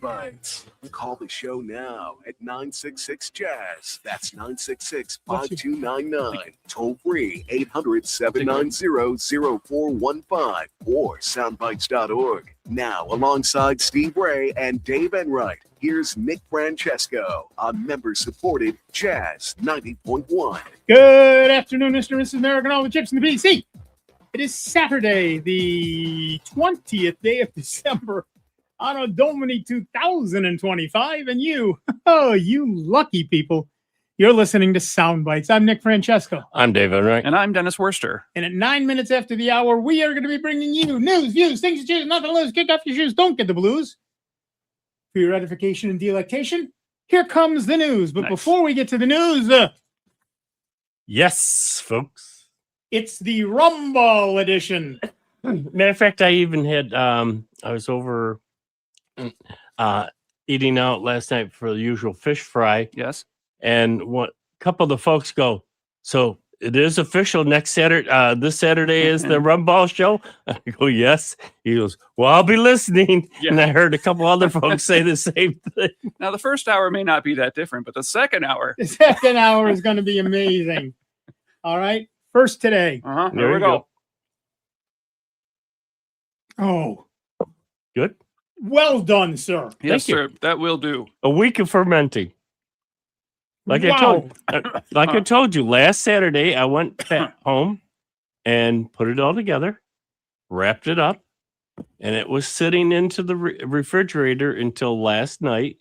Bytes. Call the show now at 966-JAZZ. That's 966-5299. Toll free 800-790-0415 or soundbites.org. Now, alongside Steve Ray and Dave Enright, here's Nick Francesco on member-supported Jazz 90.1. Good afternoon, Mr. and Mrs. American, all the chips in the PC. It is Saturday, the 20th day of December, Anno Domini 2025, and you, you lucky people, you're listening to Sound Bites. I'm Nick Francesco. I'm Dave Enright. And I'm Dennis Worster. And at 9 minutes after the hour, we are going to be bringing you news, views, things to choose, nothing to lose. Kick off your shoes, don't get the blues. For your edification and delectation, here comes the news. But before we get to the news, yes, folks. It's the Rumble edition. Matter of fact, I even had, I was over eating out last night for the usual fish fry. Yes. And a couple of the folks go, so it is official next Saturday, this Saturday is the Rumble show? I go, yes. He goes, well, I'll be listening. Yeah. And I heard a couple other folks say the same thing. Now, the first hour may not be that different, but the second hour. The second hour is going to be amazing. All right. First today. There we go. Oh. Good. Well done, sir. Yes, sir. That will do. A week of fermenting. Like Wow. I told you, last Saturday, I went back home and put it all together, wrapped it up, and it was sitting into the refrigerator until last night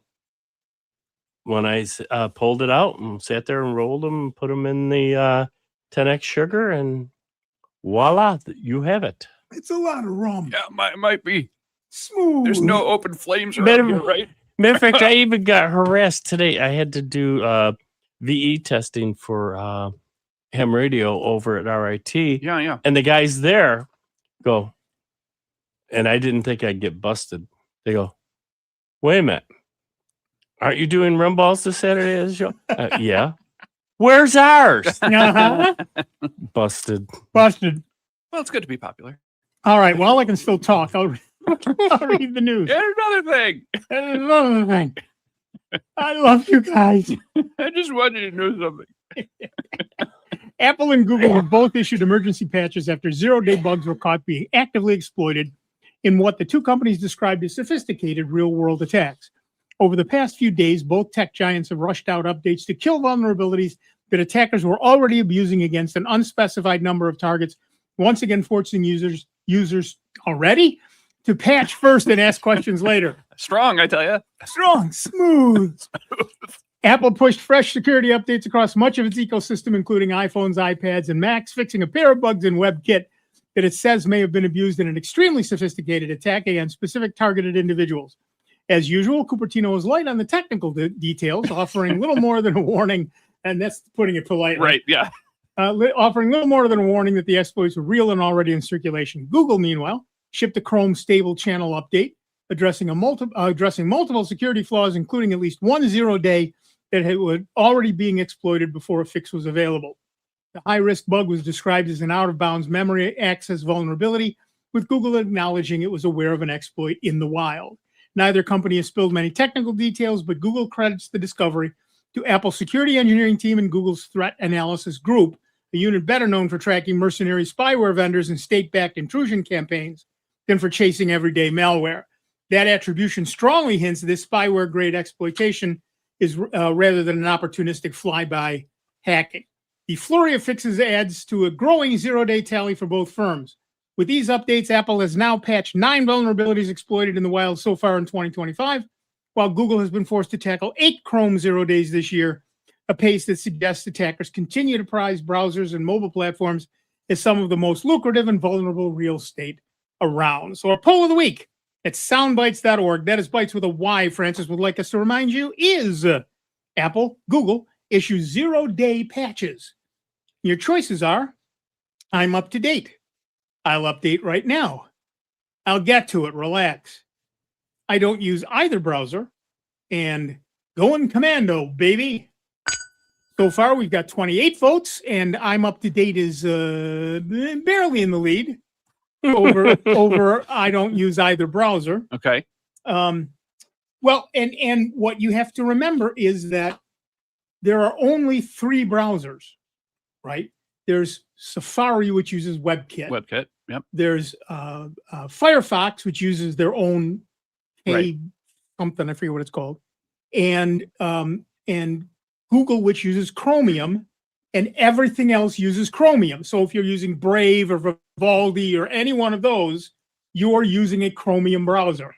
when I pulled it out and sat there and rolled them and put them in the 10x sugar, and voila, you have it. It's a lot of rum. Yeah, might be. Smooth. There's no open flames around here, right? Matter of fact, I even got harassed today. I had to do VE testing for ham radio over at RIT. Yeah. And the guys there go, and I didn't think I'd get busted. They go, wait a minute. Aren't you doing rum balls this Saturday as a show? Yeah. Where's ours? Uh-huh. Busted. Well, it's good to be popular. All right. Well, I can still talk. I'll read the news. And another thing. I love you guys. I just wanted you to know something. Apple and Google have both issued emergency patches after zero-day bugs were caught being actively exploited in what the two companies described as sophisticated real-world attacks. Over the past few days, both tech giants have rushed out updates to kill vulnerabilities that attackers were already abusing against an unspecified number of targets, once again forcing users already to patch first and ask questions later. Strong, I tell you. Strong, smooth. Apple pushed fresh security updates across much of its ecosystem, including iPhones, iPads, and Macs, fixing a pair of bugs in WebKit that it says may have been abused in an extremely sophisticated attack against specific targeted individuals. As usual, Cupertino was light on the technical details, offering little more than a warning, and that's putting it politely. Right, yeah. Offering little more than a warning that the exploits were real and already in circulation. Google, meanwhile, shipped a Chrome stable channel update addressing multiple security flaws, including at least one zero-day that was already being exploited before a fix was available. The high-risk bug was described as an out-of-bounds memory access vulnerability, with Google acknowledging it was aware of an exploit in the wild. Neither company has spilled many technical details, but Google credits the discovery to Apple's security engineering team and Google's threat analysis group, a unit better known for tracking mercenary spyware vendors and state-backed intrusion campaigns than for chasing everyday malware. That attribution strongly hints this spyware-grade exploitation is rather than an opportunistic flyby hacking. The flurry of fixes adds to a growing zero-day tally for both firms. With these updates, Apple has now patched 9 vulnerabilities exploited in the wild so far in 2025, while Google has been forced to tackle 8 Chrome zero days this year, a pace that suggests attackers continue to prize browsers and mobile platforms as some of the most lucrative and vulnerable real estate around. So our poll of the week at soundbites.org, that is Bytes with a Y, Francis would like us to remind you, is Apple, Google issue zero-day patches. Your choices are, I'm up to date. I'll update right now. I'll get to it. Relax. I don't use either browser. And going commando, baby. So far, we've got 28 votes, and I'm up to date is barely in the lead over I don't use either browser. Okay. Well, and what you have to remember is that there are only 3 browsers, right? There's Safari, which uses WebKit. WebKit. Yep. There's Firefox, which uses their own Right. something, I forget what it's called, and Google, which uses Chromium, and everything else uses Chromium. So if you're using Brave or Vivaldi or any one of those, you're using a Chromium browser,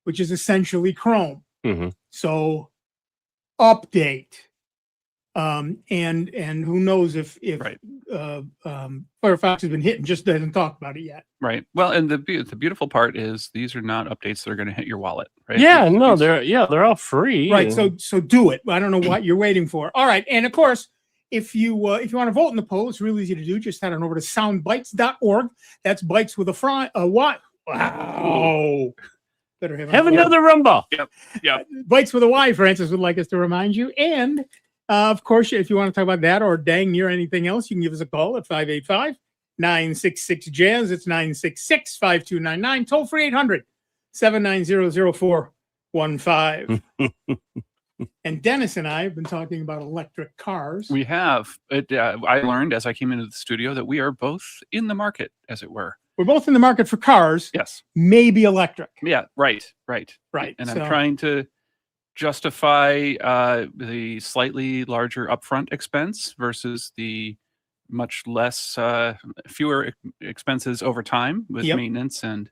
which is essentially Chrome. Mhm. So update. And who knows if Right. Firefox has been hit and just doesn't talk about it yet. Right. Well, and the beautiful part is these are not updates that are going to hit your wallet. Right. Yeah, These- no, these- they're all free. Right. and- So do it. I don't know what you're waiting for. All right. And of course, if you want to vote in the poll, it's real easy to do. Just head on over to soundbytes.org. That's bytes with a Y. Wow. Better have another rumble. Bytes with a Y, Francis would like us to remind you. And of course, if you want to talk about that or dang near anything else, you can give us a call at 585-966-JAZZ. It's 966-5299. Toll free 800-790-0415. And Dennis and I have been talking about electric cars. We have. I learned as I came into the studio that we are both in the market, as it were. We're both in the market for cars, Yes. maybe electric. Yeah. Right. Right. Right. And so- I'm trying to justify the slightly larger upfront expense versus the much less fewer expenses over time with Yep. maintenance and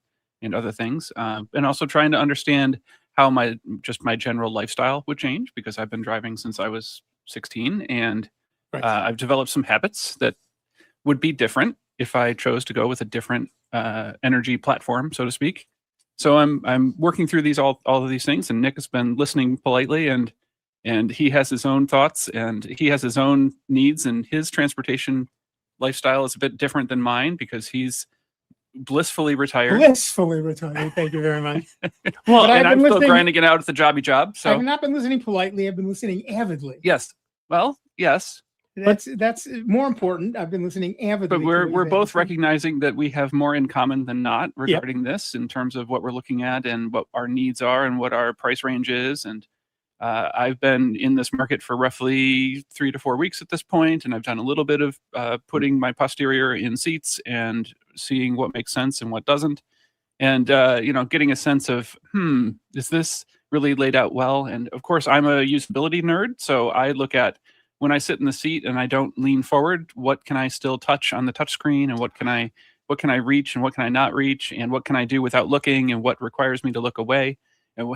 other things, and also trying to understand how my general lifestyle would change, because I've been driving since I was 16, and Right. I've developed some habits that would be different if I chose to go with a different energy platform, so to speak. So I'm working through all of these things, and Nick has been listening politely, and he has his own thoughts, and he has his own needs, and his transportation lifestyle is a bit different than mine because he's blissfully retired. Blissfully retired. Thank you very much. Well, But And I've I'm been still listening- grinding it out at the jobby job. So I've not been listening politely. I've been listening avidly. yes, well, yes, That's more important. I've been listening avidly. but to we're what you we're have both to say. recognizing that we have more in common than not regarding this in terms of what we're looking at and what our needs are and what our price range is. And I've been in this market for roughly 3 to 4 weeks at this point, and I've done a little bit of putting my posterior in seats and seeing what makes sense and what doesn't, and getting a sense of is this really laid out well? And of course, I'm a usability nerd, so I look at when I sit in the seat and I don't lean forward, what can I still touch on the touch screen, and what can I reach and what can I not reach, and what can I do without looking, and what requires me to look away. And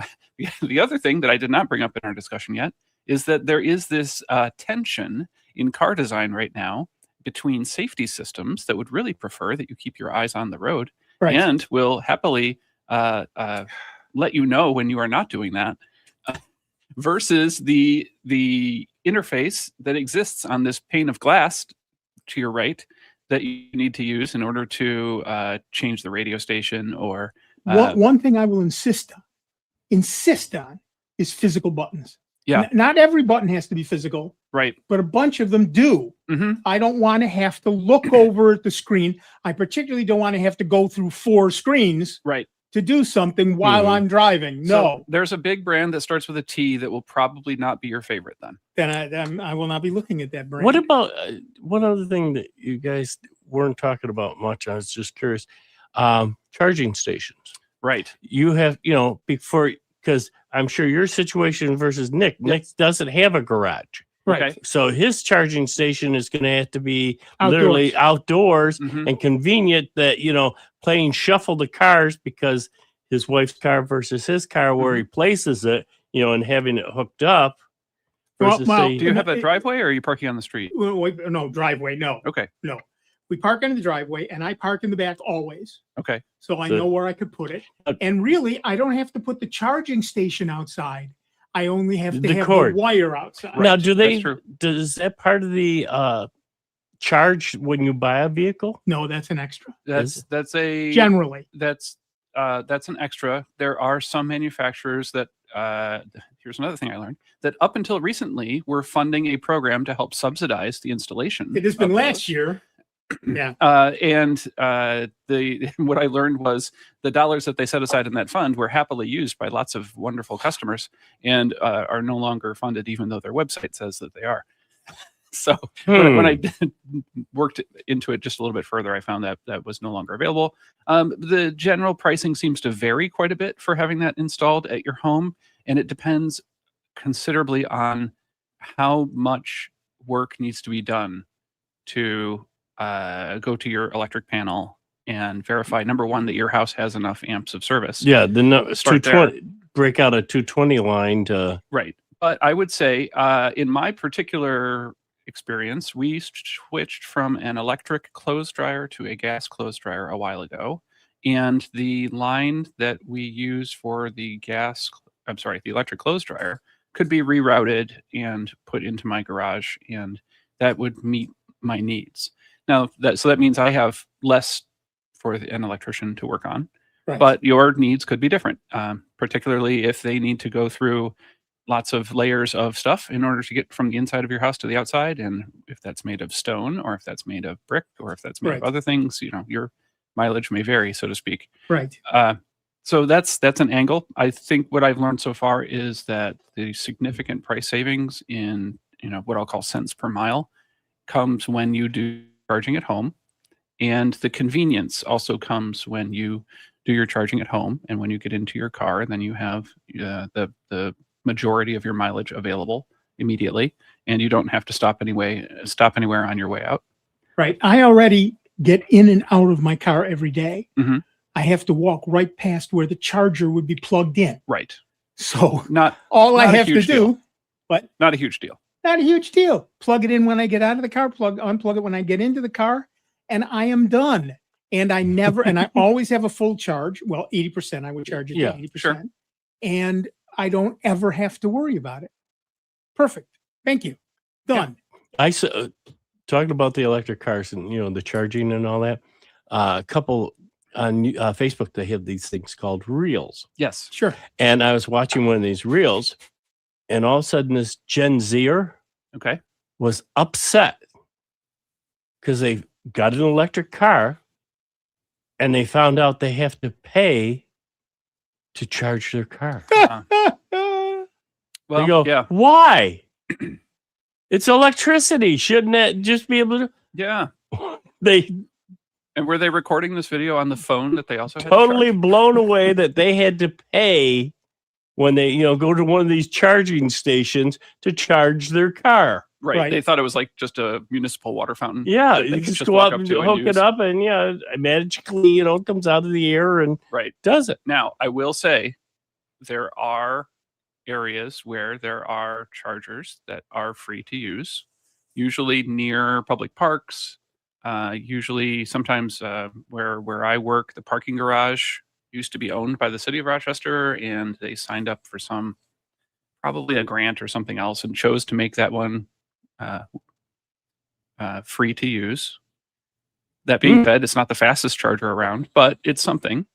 the other thing that I did not bring up in our discussion yet is that there is this tension in car design right now between safety systems that would really prefer that you keep your eyes on the road Right. and will happily let you know when you are not doing that, versus the interface that exists on this pane of glass to your right that you need to use in order to change the radio station or One thing I will insist on is physical buttons. Yeah. Not every button has to be physical, right. but a bunch of them do. Hmm. I don't want to have to look over at the screen. I particularly don't want to have to go through 4 screens Right. to do something while Mhm. I'm driving. So No, there's a big brand that starts with a T that will probably not be your favorite then. then I will not be looking at that brand. What about one other thing that you guys weren't talking about much? I was just curious. Charging stations. Right. You have, before, because I'm sure your situation versus Nick. Nick doesn't have a garage. Right. Okay. So his charging station is going to have to be Outdoors. literally outdoors Mhm. and convenient that, playing shuffle the cars because his wife's car versus his car where he places it, and having it hooked up. Well, Versus well, say- Do you have a It- driveway or are you parking on the street? No, driveway. No, Okay. we park in the driveway and I park in the back always. Okay. So I So- know where I could put it. Uh, And really, I don't have to put the charging station outside. I only have to The have cord. the wire outside. Now, Right, do that's they? true. Does that part of the charge when you buy a vehicle? No, that's an extra. That's a Generally. that's an extra. There are some manufacturers that here's another thing I learned, that up until recently were funding a program to help subsidize the installation. It has been of last those. year. Yeah. What I learned was the dollars that they set aside in that fund were happily used by lots of wonderful customers and are no longer funded, even though their website says that they are. So when I worked into it just a little bit further, I found that that was no longer available. The general pricing seems to vary quite a bit for having that installed at your home, and it depends considerably on how much work needs to be done to go to your electric panel and verify, number one, that your house has enough amps of service. Yeah, the Start 220, break out a 220 line to. Right. But I would say, in my particular experience, we switched from an electric clothes dryer to a gas clothes dryer a while ago. And the line that we use for the the electric clothes dryer could be rerouted and put into my garage, and that would meet my needs. Now, that means I have less for an electrician to work on, Right. but your needs could be different, particularly if they need to go through lots of layers of stuff in order to get from the inside of your house to the outside. And if that's made of stone, or if that's made of brick, or if that's made of Right. other things, your mileage may vary, so to speak. Right. So that's an angle. I think what I've learned so far is that the significant price savings in what I'll call cents per mile comes when you do charging at home, and the convenience also comes when you do your charging at home and when you get into your car, and then you have the majority of your mileage available immediately, and you don't have to stop anywhere on your way out. Right. I already get in and out of my car every day. Mhm. I have to walk right past where the charger would be plugged in. Right. So Not all I not a have to huge do, deal. but not a huge deal. not a huge deal. Plug it in when I get out of the car, unplug it when I get into the car, and I am done. And I always have a full charge. Well, 80%, I would charge it to 80%. Sure. And I don't ever have to worry about it. Perfect. Thank you. Done. I talking about the electric cars and the charging and all that. A couple on Facebook, they have these things called reels. Yes. Sure. And I was watching one of these reels, and all of a sudden this Gen Zer Okay. was upset because they got an electric car and they found out they have to pay to charge their car. Well, They go, yeah. why? It's electricity. Shouldn't it just be able to? Yeah. They And were they recording this video on the phone that they also had totally to charge? blown away that they had to pay when they go to one of these charging stations to charge their car. Right. They thought it was like just a municipal water fountain. Yeah, that they you could just go walk up and to hook use. it up, and magically, it comes out of the air and Right. does it. Now, I will say there are areas where there are chargers that are free to use, usually near public parks, usually sometimes where I work, the parking garage used to be owned by the city of Rochester, and they signed up for probably a grant or something else, and chose to make that one free to use. That being said, it's not the fastest charger around, but it's something.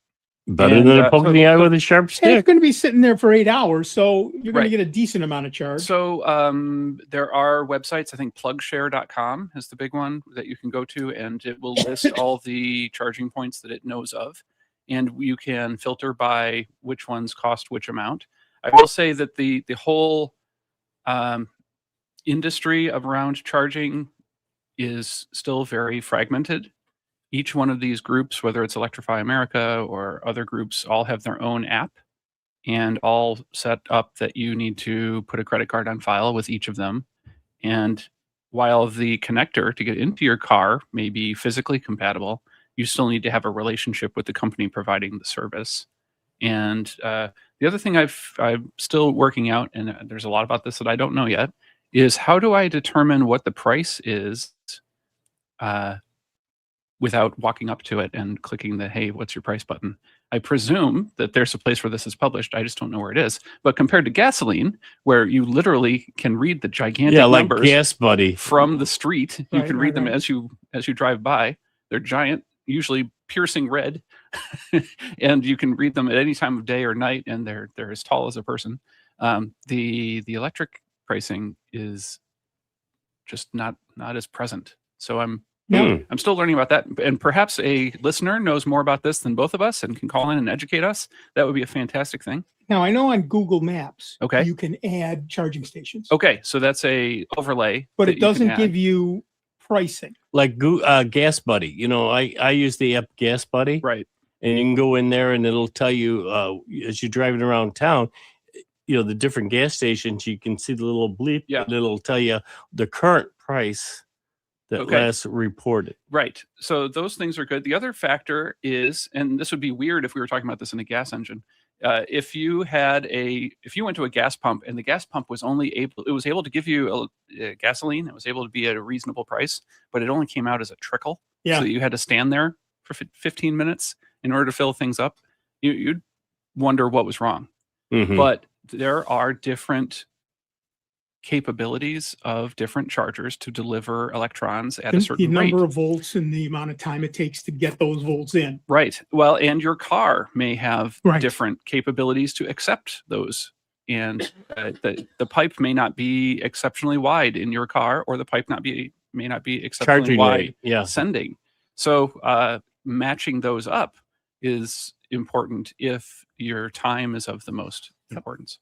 Better than a poke in the eye with a sharp It's stick. going to be sitting there for 8 hours, so you're going Right. to get a decent amount of charge. So there are websites. I think plugshare.com is the big one that you can go to, and it will list all the charging points that it knows of, and you can filter by which ones cost which amount. I will say that the whole industry around charging is still very fragmented. Each one of these groups, whether it's Electrify America or other groups, all have their own app, and all set up that you need to put a credit card on file with each of them. And while the connector to get into your car may be physically compatible, you still need to have a relationship with the company providing the service. And the other thing I'm still working out, and there's a lot about this that I don't know yet, is how do I determine what the price is without walking up to it and clicking the "Hey, what's your price" button? I presume that there's a place where this is published. I just don't know where it is. But compared to gasoline, where you literally can read the gigantic like numbers Gas Buddy from the street, you Right, can read right, them right. as you drive by. They're giant, usually piercing red, and you can read them at any time of day or night, and they're as tall as a person. The electric pricing is just not as present. So I'm No. I'm still learning about that. And perhaps a listener knows more about this than both of us and can call in and educate us. That would be a fantastic thing. Now, I know on Google Maps, Okay. you can add charging stations. Okay. So that's a overlay. But that it you can doesn't add. give you pricing. Like Gas Buddy. You know, I use the app Gas Buddy. Right. And you can go in there and it'll tell you as you're driving around town, you know, the different gas stations, you can see the little bleep. Yeah. And it'll tell you the current price that last reported. Right. So those things are good. The other factor is, and this would be weird if we were talking about this in a gas engine. If you went to a gas pump and the gas pump was able to give you a gasoline, it was able to be at a reasonable price, but it only came out as a trickle. Yeah. So you had to stand there for 15 minutes in order to fill things up. You'd wonder what was wrong. Mhm. But there are different capabilities of different chargers to deliver electrons at a The certain rate. number of volts and the amount of time it takes to get those volts in. Right. Well, and your car may have Right. different capabilities to accept those. And the pipe may not be exceptionally wide in your car, or the pipe may not be exceptionally Charging wide rate. Yeah. sending. So matching those up is important if your time is of the most importance.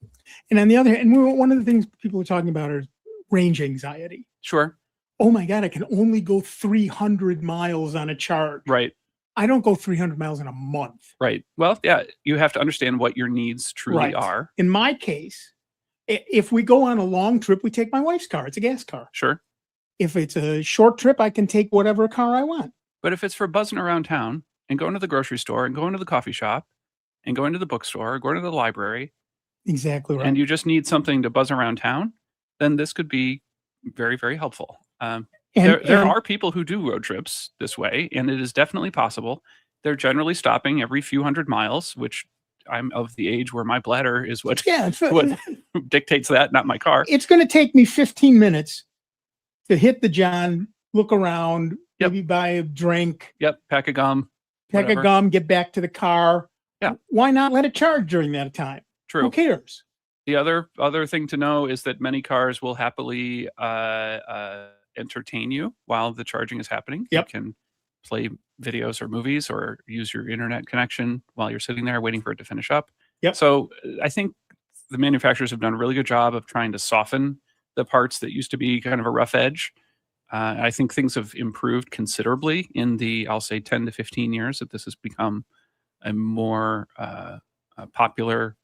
And on the other hand, one of the things people are talking about is range anxiety. Sure. Oh my God, I can only go 300 miles on a charge. Right. I don't go 300 miles in a month. Right. Well, yeah, you have to understand what your needs truly Right. are. In my case, if we go on a long trip, we take my wife's car. It's a gas car. Sure. If it's a short trip, I can take whatever car I want. But if it's for buzzing around town and going to the grocery store and going to the coffee shop and going to the bookstore, going to the library, Exactly right. and you just need something to buzz around town, then this could be very, very helpful. There are people who do road trips this way, and it is definitely possible. They're generally stopping every few hundred miles, which I'm of the age where my bladder is what what dictates that, not my car. It's going to take me 15 minutes to hit the John, look around, maybe buy a drink, Pack of gum, pack whatever. of gum, get back to the car. Yeah. Why not let it charge during that time? True. Who cares? The other thing to know is that many cars will happily entertain you while the charging is happening. Yep. You can play videos or movies or use your internet connection while you're sitting there waiting for it to finish up. Yep. So I think the manufacturers have done a really good job of trying to soften the parts that used to be kind of a rough edge. I think things have improved considerably in the, I'll say, 10 to 15 years that this has become a more popular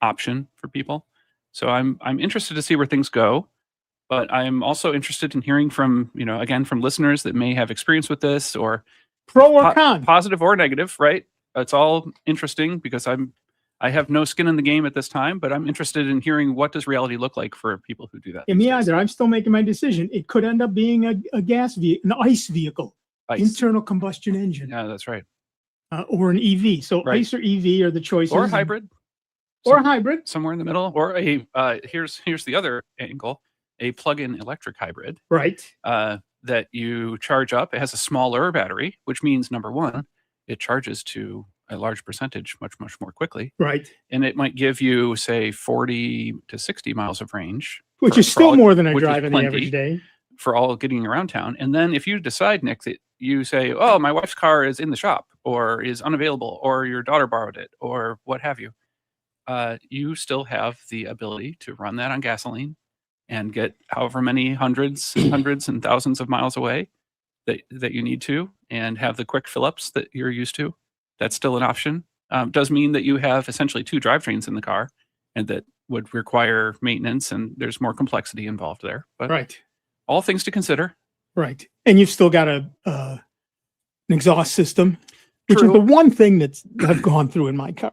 option for people. So I'm interested to see where things go, but I'm also interested in hearing from, again, from listeners that may have experience with this, or Pro or con? positive or negative, right? It's all interesting because I have no skin in the game at this time, but I'm interested in hearing what does reality look like for people who do that. Yeah, me either. I'm still making my decision. It could end up being a gas vehicle, an ICE vehicle, internal combustion engine. Yeah, that's right. Or an EV. So Right. ICE or EV are the choices. Or hybrid. Or hybrid. Somewhere in the middle. Or here's the other angle, a plug-in electric hybrid. Right. That you charge up. It has a smaller battery, which means, number one, it charges to a large percentage much, much more quickly. Right. And it might give you, say, 40 to 60 miles of range. Which is still more than I which is drive in the plenty average day. for all getting around town. And then if you decide, Nick, that you say, oh, my wife's car is in the shop or is unavailable or your daughter borrowed it or what have you, you still have the ability to run that on gasoline and get however many hundreds and thousands of miles away that you need to, and have the quick fill-ups that you're used to. That's still an option. Does mean that you have essentially two drivetrains in the car, and that would require maintenance, and there's more complexity involved there. But Right. all things to consider. Right. And you've still got an exhaust system, which True. is the one thing I've gone through in my car.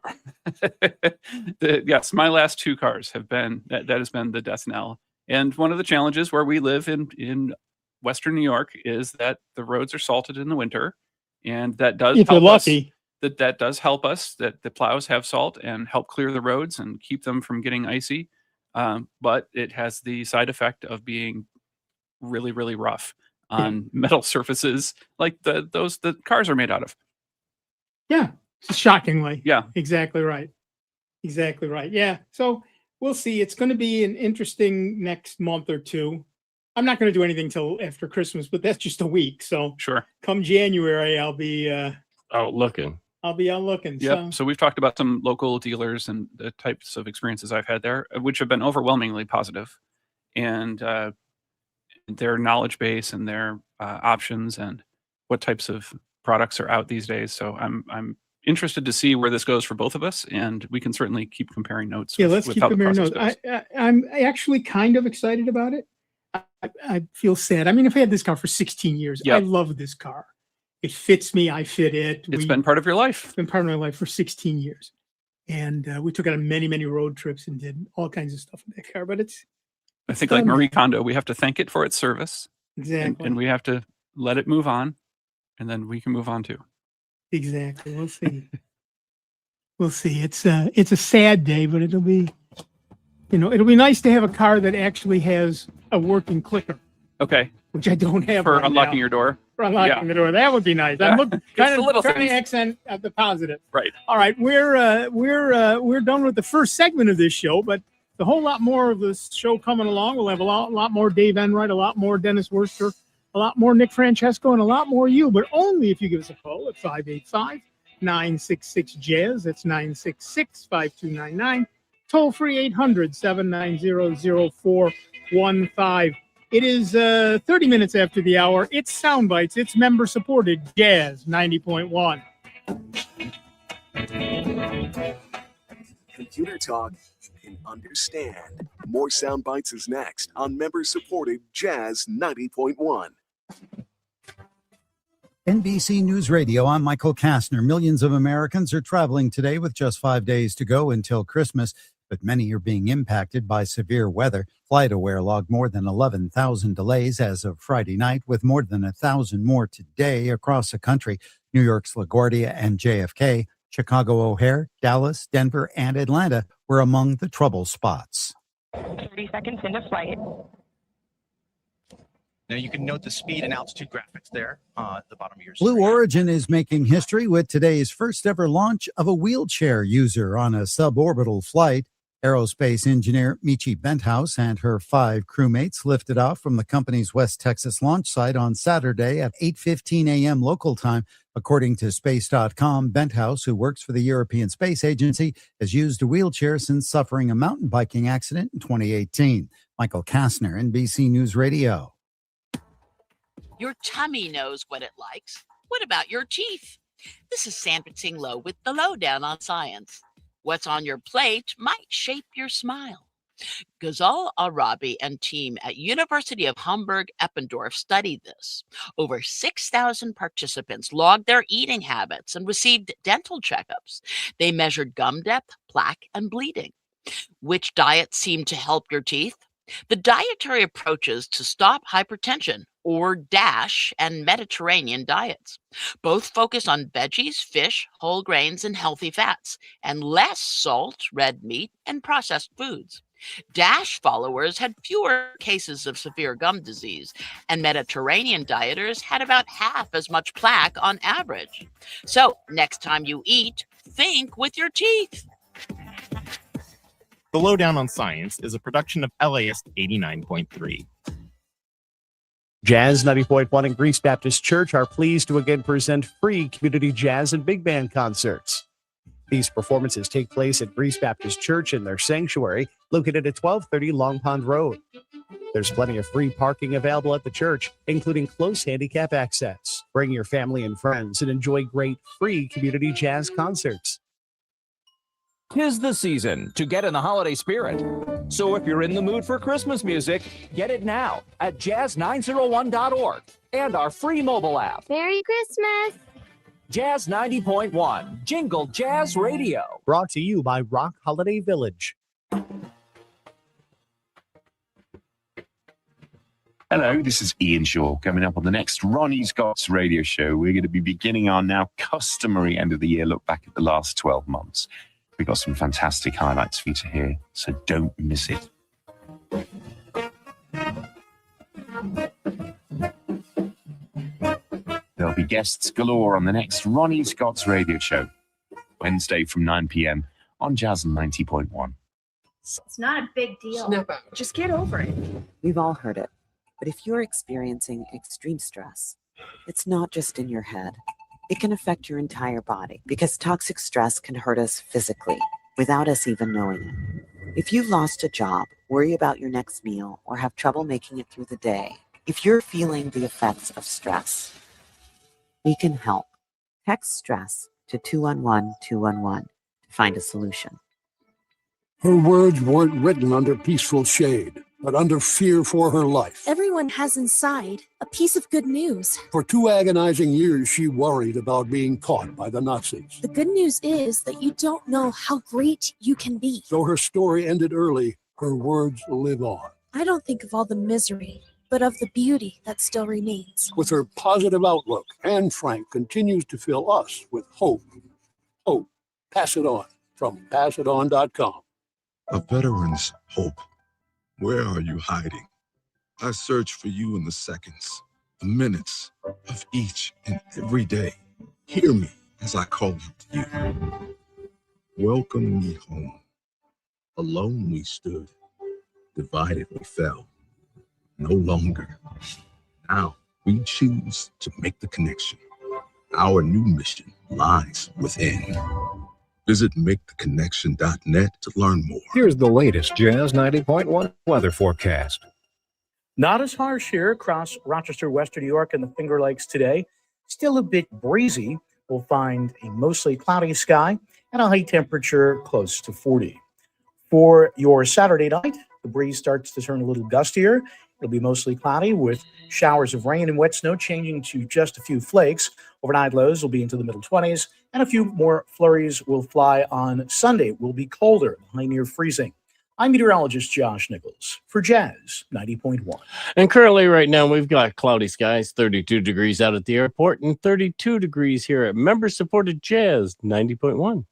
Yes, my last two cars have been that has been the death knell. And one of the challenges where we live in Western New York is that the roads are salted in the winter, and that does If you're help us. lucky. That does help us, that the plows have salt and help clear the roads and keep them from getting icy. But it has the side effect of being really, really rough on metal surfaces like the cars are made out of. Yeah. Shockingly. Yeah. Exactly right. Exactly right. Yeah. So we'll see. It's going to be an interesting next month or two. I'm not going to do anything till after Christmas, but that's just a week. So Sure. come January, I'll be Out looking. out looking. Yep. So we've talked about some local dealers and the types of experiences I've had there, which have been overwhelmingly positive, and their knowledge base and their options and what types of products are out these days. So I'm interested to see where this goes for both of us, and we can certainly keep comparing notes. Yeah, with- let's with keep how the comparing notes. process goes. I'm actually kind of excited about it. I feel sad. I mean, I've had this car for 16 years. Yep. I love this car. It fits me. I fit it. It's been part of your life. It's been part of my life for 16 years. And we took it on many, many road trips and did all kinds of stuff with that car. But I think like Marie Kondo, we have to thank it for its service, exactly. and we have to let it move on, and then we can move on too. Exactly. We'll see. We'll see. It's a sad day, but it'll be nice to have a car that actually has a working clicker, Okay. which I don't have For right unlocking now. your door. For unlocking the door. That would be nice. I'm looking It's the little trying to things. accent the positive. Right. All right, we're done with the first segment of this show, but a whole lot more of this show coming along. We'll have a lot more Dave Enright, a lot more Dennis Worcester, a lot more Nick Francesco, and a lot more you, but only if you give us a call at 585-966-JAZZ. That's 966-5299. Toll free 800-790-0415. It is 30 minutes after the hour. It's Sound Bytes. It's member supported Jazz 90.1. Computer talk you can understand. More Sound Bites is next on member-supported Jazz 90.1. NBC News Radio, I'm Michael Kastner. Millions of Americans are traveling today with just 5 days to go until Christmas, but many are being impacted by severe weather. FlightAware logged more than 11,000 delays as of Friday night, with more than 1,000 more today across the country. New York's LaGuardia and JFK, Chicago O'Hare, Dallas, Denver, and Atlanta were among the trouble spots. 30 seconds into flight. Now you can note the speed and altitude graphics there at the bottom of your Blue screen. Origin is making history with today's first ever launch of a wheelchair user on a suborbital flight. Aerospace engineer Michi Benthouse and her 5 crewmates lifted off from the company's West Texas launch site on Saturday at 8:15 a.m. local time. According to Space.com, Benthouse, who works for the European Space Agency, has used a wheelchair since suffering a mountain biking accident in 2018. Michael Kastner, NBC News Radio. Your tummy knows what it likes. What about your teeth? This is Sandra Low with the Lowdown on Science. What's on your plate might shape your smile. Ghazal Arabi and team at University of Hamburg-Eppendorf studied this. Over 6,000 participants logged their eating habits and received dental checkups. They measured gum depth, plaque, and bleeding. Which diet seemed to help your teeth? The dietary approaches to stop hypertension, or DASH, and Mediterranean diets. Both focus on veggies, fish, whole grains, and healthy fats, and less salt, red meat, and processed foods. DASH followers had fewer cases of severe gum disease, and Mediterranean dieters had about half as much plaque on average. So, next time you eat, think with your teeth. The Lowdown on Science is a production of LAist 89.3. Jazz 90.1 and Greece Baptist Church are pleased to again present free community jazz and big band concerts. These performances take place at Greece Baptist Church in their sanctuary, located at 1230 Long Pond Road. There's plenty of free parking available at the church, including close handicap access. Bring your family and friends and enjoy great free community jazz concerts. 'Tis the season to get in the holiday spirit. So if you're in the mood for Christmas music, get it now at jazz901.org and our free mobile app. Merry Christmas! Jazz 90.1, Jingle Jazz Radio. Brought to you by Rock Holiday Village. Hello, this is Ian Shaw. Coming up on the next Ronnie Scott's radio show, we're going to be beginning our now customary end of the year look back at the last 12 months. We've got some fantastic highlights for you to hear, so don't miss it. There'll be guests galore on the next Ronnie Scott's radio show, Wednesday from 9 p.m. on Jazz 90.1. It's not a big deal. Snap out. Just get over it. We've all heard it. But if you're experiencing extreme stress, it's not just in your head. It can affect your entire body because toxic stress can hurt us physically without us even knowing it. If you've lost a job, worry about your next meal, or have trouble making it through the day, if you're feeling the effects of stress, we can help. Text stress to 211-211 to find a solution. Her words weren't written under peaceful shade, but under fear for her life. Everyone has inside a piece of good news. For 2 agonizing years, she worried about being caught by the Nazis. The good news is that you don't know how great you can be. Though her story ended early, her words live on. I don't think of all the misery, but of the beauty that still remains. With her positive outlook, Anne Frank continues to fill us with hope. Hope. Pass it on from passiton.com. A veteran's hope. Where are you hiding? I search for you in the seconds, the minutes of each and every day. Hear me as I call out to you. Welcome me home. Alone we stood, divided we fell. No longer. Now we choose to make the connection. Our new mission lies within. Visit maketheconnection.net to learn more. Here's the latest Jazz 90.1 weather forecast. Not as harsh here across Rochester, Western New York, and the Finger Lakes today. Still a bit breezy. We'll find a mostly cloudy sky and a high temperature close to 40. For your Saturday night, the breeze starts to turn a little gustier. It'll be mostly cloudy with showers of rain and wet snow changing to just a few flakes. Overnight lows will be into the middle 20s, and a few more flurries will fly on Sunday. It will be colder, high near freezing. I'm meteorologist Josh Nichols for Jazz 90.1. And currently right now we've got cloudy skies, 32 degrees out at the airport and 32 degrees here at member-supported Jazz 90.1.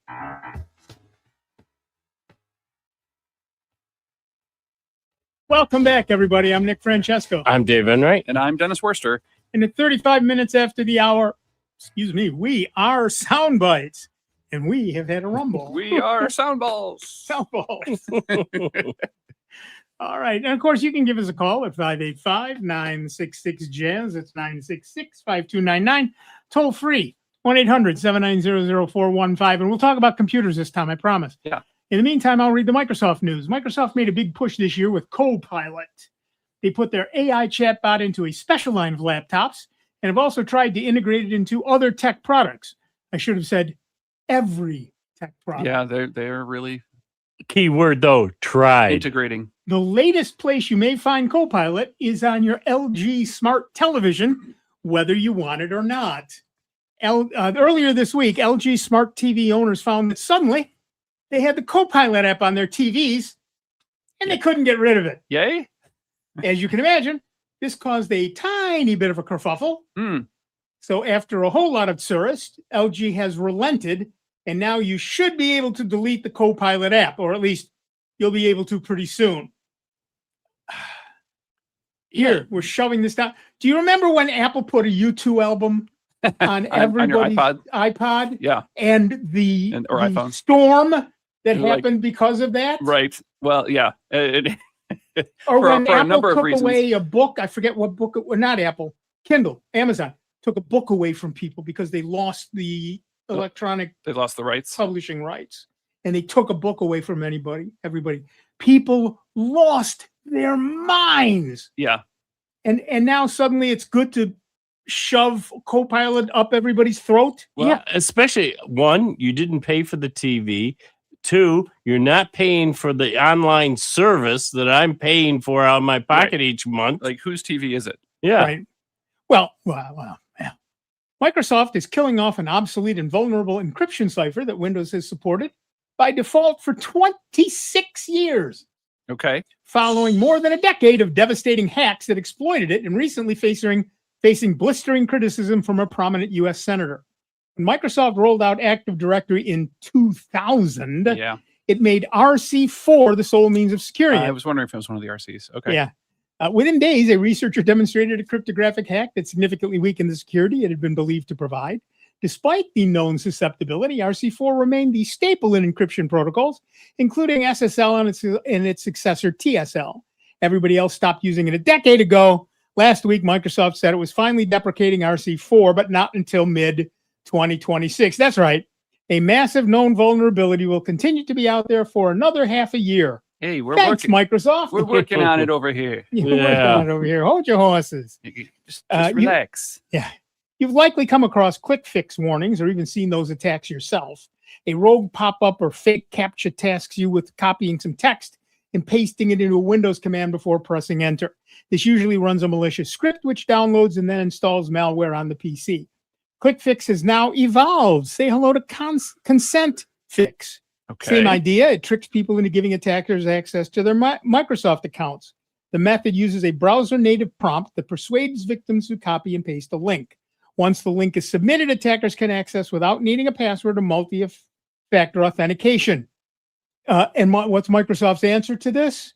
Welcome back, everybody. I'm Nick Francesco. I'm Dave Enright. And I'm Dennis Worster. And at 35 minutes after the hour, we are Sound Bytes. And we have had a rumble. We are Sound Balls. Sound Balls. All right. And, of course, you can give us a call at 585-966-JAZZ. That's 966-5299. Toll free, 1-800-790-0415. And we'll talk about computers this time, I promise. Yeah. In the meantime, I'll read the Microsoft news. Microsoft made a big push this year with Copilot. They put their AI chatbot into a special line of laptops and have also tried to integrate it into other tech products. I should have said every tech product. Yeah, they're really keyword though, tried integrating. The latest place you may find Copilot is on your LG smart television, whether you want it or not. Earlier this week, LG smart TV owners found that suddenly they had the Copilot app on their TVs, and they couldn't get rid of it. Yay! As you can imagine, this caused a tiny bit of a kerfuffle. So after a whole lot of tourists, LG has relented, and now you should be able to delete the Copilot app, or at least you'll be able to pretty soon. Here, we're shoving this down. Do you remember when Apple put a U2 album on everybody's iPod? Yeah. And the iPhone storm that happened because of that? Right. Well, yeah. Or when for a Apple number of took reasons. away a book, I forget what book, not Apple, Kindle, Amazon took a book away from people because they lost the electronic They lost the rights. publishing rights. And they took a book away from everybody. People lost their minds. Yeah. And now suddenly it's good to shove Copilot up everybody's throat. Yeah, especially one, you didn't pay for the TV. Two, you're not paying for the online service that I'm paying for out of my pocket each month. Like, whose TV is it? Yeah. Right. Well, yeah. Microsoft is killing off an obsolete and vulnerable encryption cipher that Windows has supported by default for 26 years. Okay. Following more than a decade of devastating hacks that exploited it and recently facing blistering criticism from a prominent U.S. senator. When Microsoft rolled out Active Directory in 2000, it made RC4 the sole means of securing it. I was wondering if it was one of the RCs. Okay. Yeah. Within days, a researcher demonstrated a cryptographic hack that significantly weakened the security it had been believed to provide. Despite the known susceptibility, RC4 remained the staple in encryption protocols, including SSL and its successor TSL. Everybody else stopped using it a decade ago, Last week, Microsoft said it was finally deprecating RC4, but not until mid-2026. That's right. A massive known vulnerability will continue to be out there for another half a year. Hey, we're Thanks, working. Microsoft. We're working on it over here. You're working on it over here. Hold your horses. Just relax. You've likely come across quick fix warnings or even seen those attacks yourself. A rogue pop-up or fake captcha tasks you with copying some text and pasting it into a Windows command before pressing enter. This usually runs a malicious script which downloads and then installs malware on the PC. Quick Fix has now evolved. Say hello to Consent Fix. Okay. Same idea. It tricks people into giving attackers access to their Microsoft accounts. The method uses a browser-native prompt that persuades victims to copy and paste a link. Once the link is submitted, attackers can access without needing a password or multi-factor authentication. And what's Microsoft's answer to this?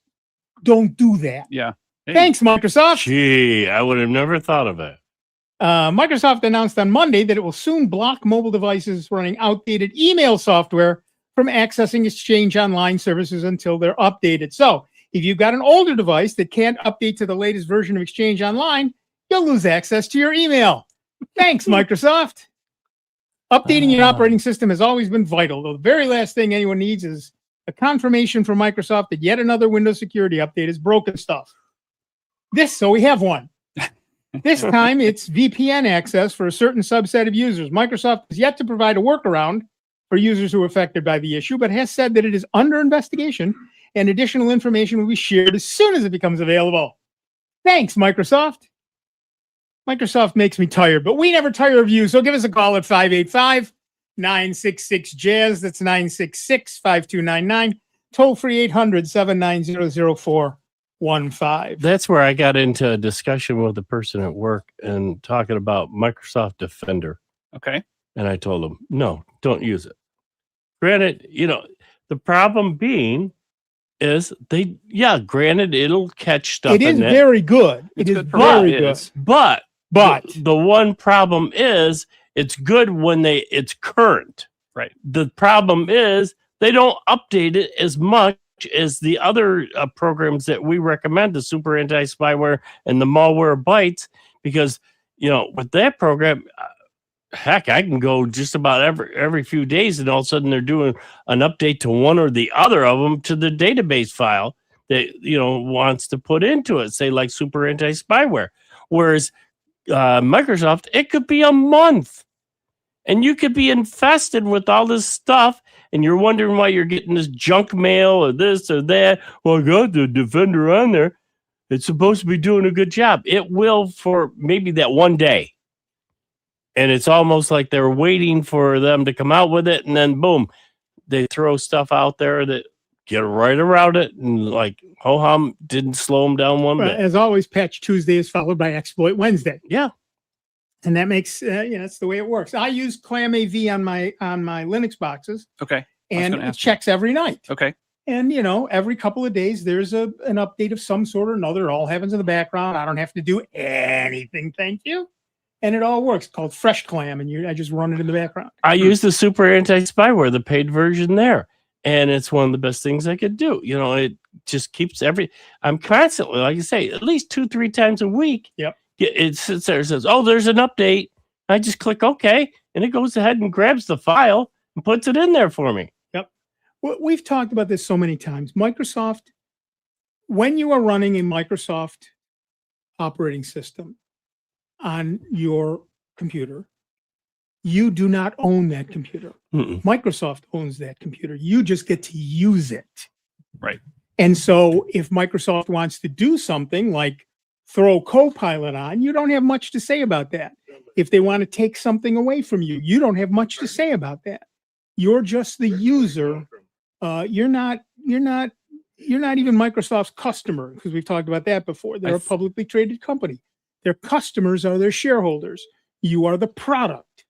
Don't do that. Yeah. Hey. Thanks, Microsoft. Gee, I would have never thought of it. Microsoft announced on Monday that it will soon block mobile devices running outdated email software from accessing Exchange Online services until they're updated. So if you've got an older device that can't update to the latest version of Exchange Online, you'll lose access to your email. Thanks, Microsoft. Updating your operating system has always been vital, though the very last thing anyone needs is a confirmation from Microsoft that yet another Windows security update is broken stuff. So we have one. This time it's VPN access for a certain subset of users. Microsoft has yet to provide a workaround for users who are affected by the issue, but has said that it is under investigation and additional information will be shared as soon as it becomes available. Thanks, Microsoft. Microsoft makes me tired, but we never tire of you. So give us a call at 585-966-JAZZ. That's 966-5299. Toll free 800-790-0415. That's where I got into a discussion with a person at work and talking about Microsoft Defender. Okay. And I told them, no, don't use it. Granted, the problem being is granted, it'll catch stuff. It is very good. It is very good. But the one problem is it's good when it's current. Right. The problem is they don't update it as much as the other programs that we recommend, the super anti-spyware and the malware Bytes, because with that program, heck, I can go just about every few days, and all of a sudden they're doing an update to one or the other of them to the database file that wants to put into it, say like super anti-spyware. Whereas Microsoft, it could be a month, and you could be infested with all this stuff, and you're wondering why you're getting this junk mail or this or that. Well, I got the Defender on there. It's supposed to be doing a good job. It will for maybe that one day. And it's almost like they're waiting for them to come out with it, and then boom, they throw stuff out there that get right around it, and like ho-hum didn't slow them down one bit. As always, Patch Tuesday is followed by Exploit Wednesday. Yeah, and that makes that's the way it works. I use ClamAV on my Linux boxes. Okay, and it checks every night. Okay, and every couple of days there's an update of some sort or another. It all happens in the background. I don't have to do anything. Thank you. And it all works. It's called Fresh Clam, and I just run it in the background. I use the super anti-spyware, the paid version there, and it's one of the best things I could do. It just keeps I'm constantly, like you say, at least 2-3 times a week. Yep. It sits there and says, "Oh, there's an update." I just click OK, and it goes ahead and grabs the file and puts it in there for me. Yep. We've talked about this so many times. Microsoft, when you are running a Microsoft operating system on your computer, you do not own that computer. Microsoft owns that computer. You just get to use it. Right. And so if Microsoft wants to do something like throw Copilot on, you don't have much to say about that. If they want to take something away from you, you don't have much to say about that. You're just the user. You're not even Microsoft's customer, because we've talked about that before. They're a publicly traded company. Their customers are their shareholders. You are the product.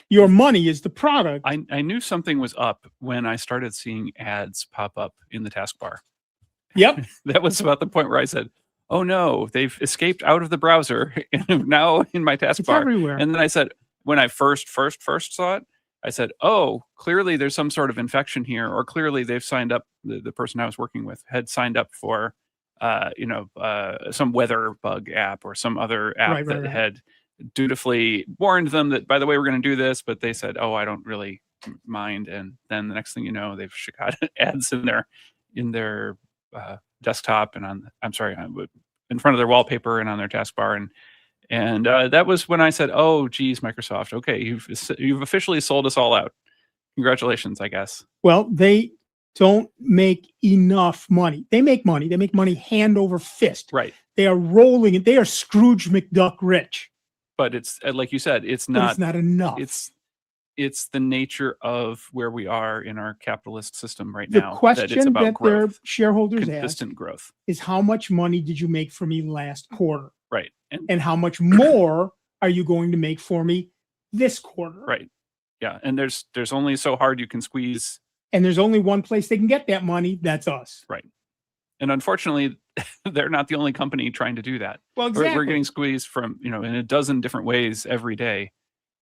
Your money is the product. I knew something was up when I started seeing ads pop up in the taskbar. Yep. That was about the point where I said, oh no, they've escaped out of the browser and now in my taskbar. It's everywhere. And then I said, when I first saw it, I said, oh, clearly there's some sort of infection here, or clearly they've signed up, the person I was working with had signed up for some weather bug app or some other app Right, that right. had dutifully warned them that, by the way, we're going to do this, but they said, oh, I don't really mind. And then the next thing you know, they've got ads in their desktop and in front of their wallpaper and on their taskbar. And that was when I said, oh, geez, Microsoft, okay, you've officially sold us all out. Congratulations, I guess. Well, they don't make enough money. They make money. They make money hand over fist. Right. They are rolling it. They are Scrooge McDuck rich. But it's like you said, it's But not. it's not enough. It's the nature of where we are in our capitalist system right The now. question that, it's about that growth, their shareholders consistent ask growth. is how much money did you make for me last quarter? Right. And how much more are you going to make for me this quarter? Right. Yeah. And there's only so hard you can squeeze. And there's only one place they can get that money. That's us. Right. And unfortunately, they're not the only company trying to do that. Well, exactly. We're getting squeezed from, in a dozen different ways every day.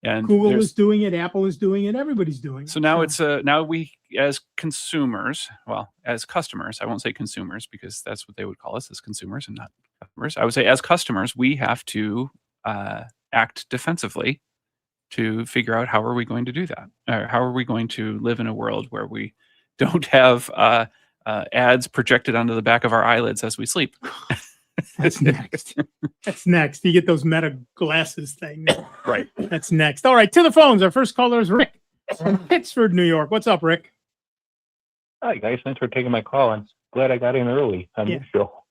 And Google is doing it. Apple is doing it. Everybody's doing it. So now now we, as consumers, as customers, I won't say consumers because that's what they would call us, as consumers and not customers. I would say as customers, we have to act defensively to figure out how are we going to do that? How are we going to live in a world where we don't have ads projected onto the back of our eyelids as we sleep? That's next. That's next. You get those Meta glasses thing. Right. That's next. All right, to the phones. Our first caller is Rick from Pittsford, New York. What's up, Rick? Hi, guys. Thanks for taking my call. I'm glad I got in early on this show.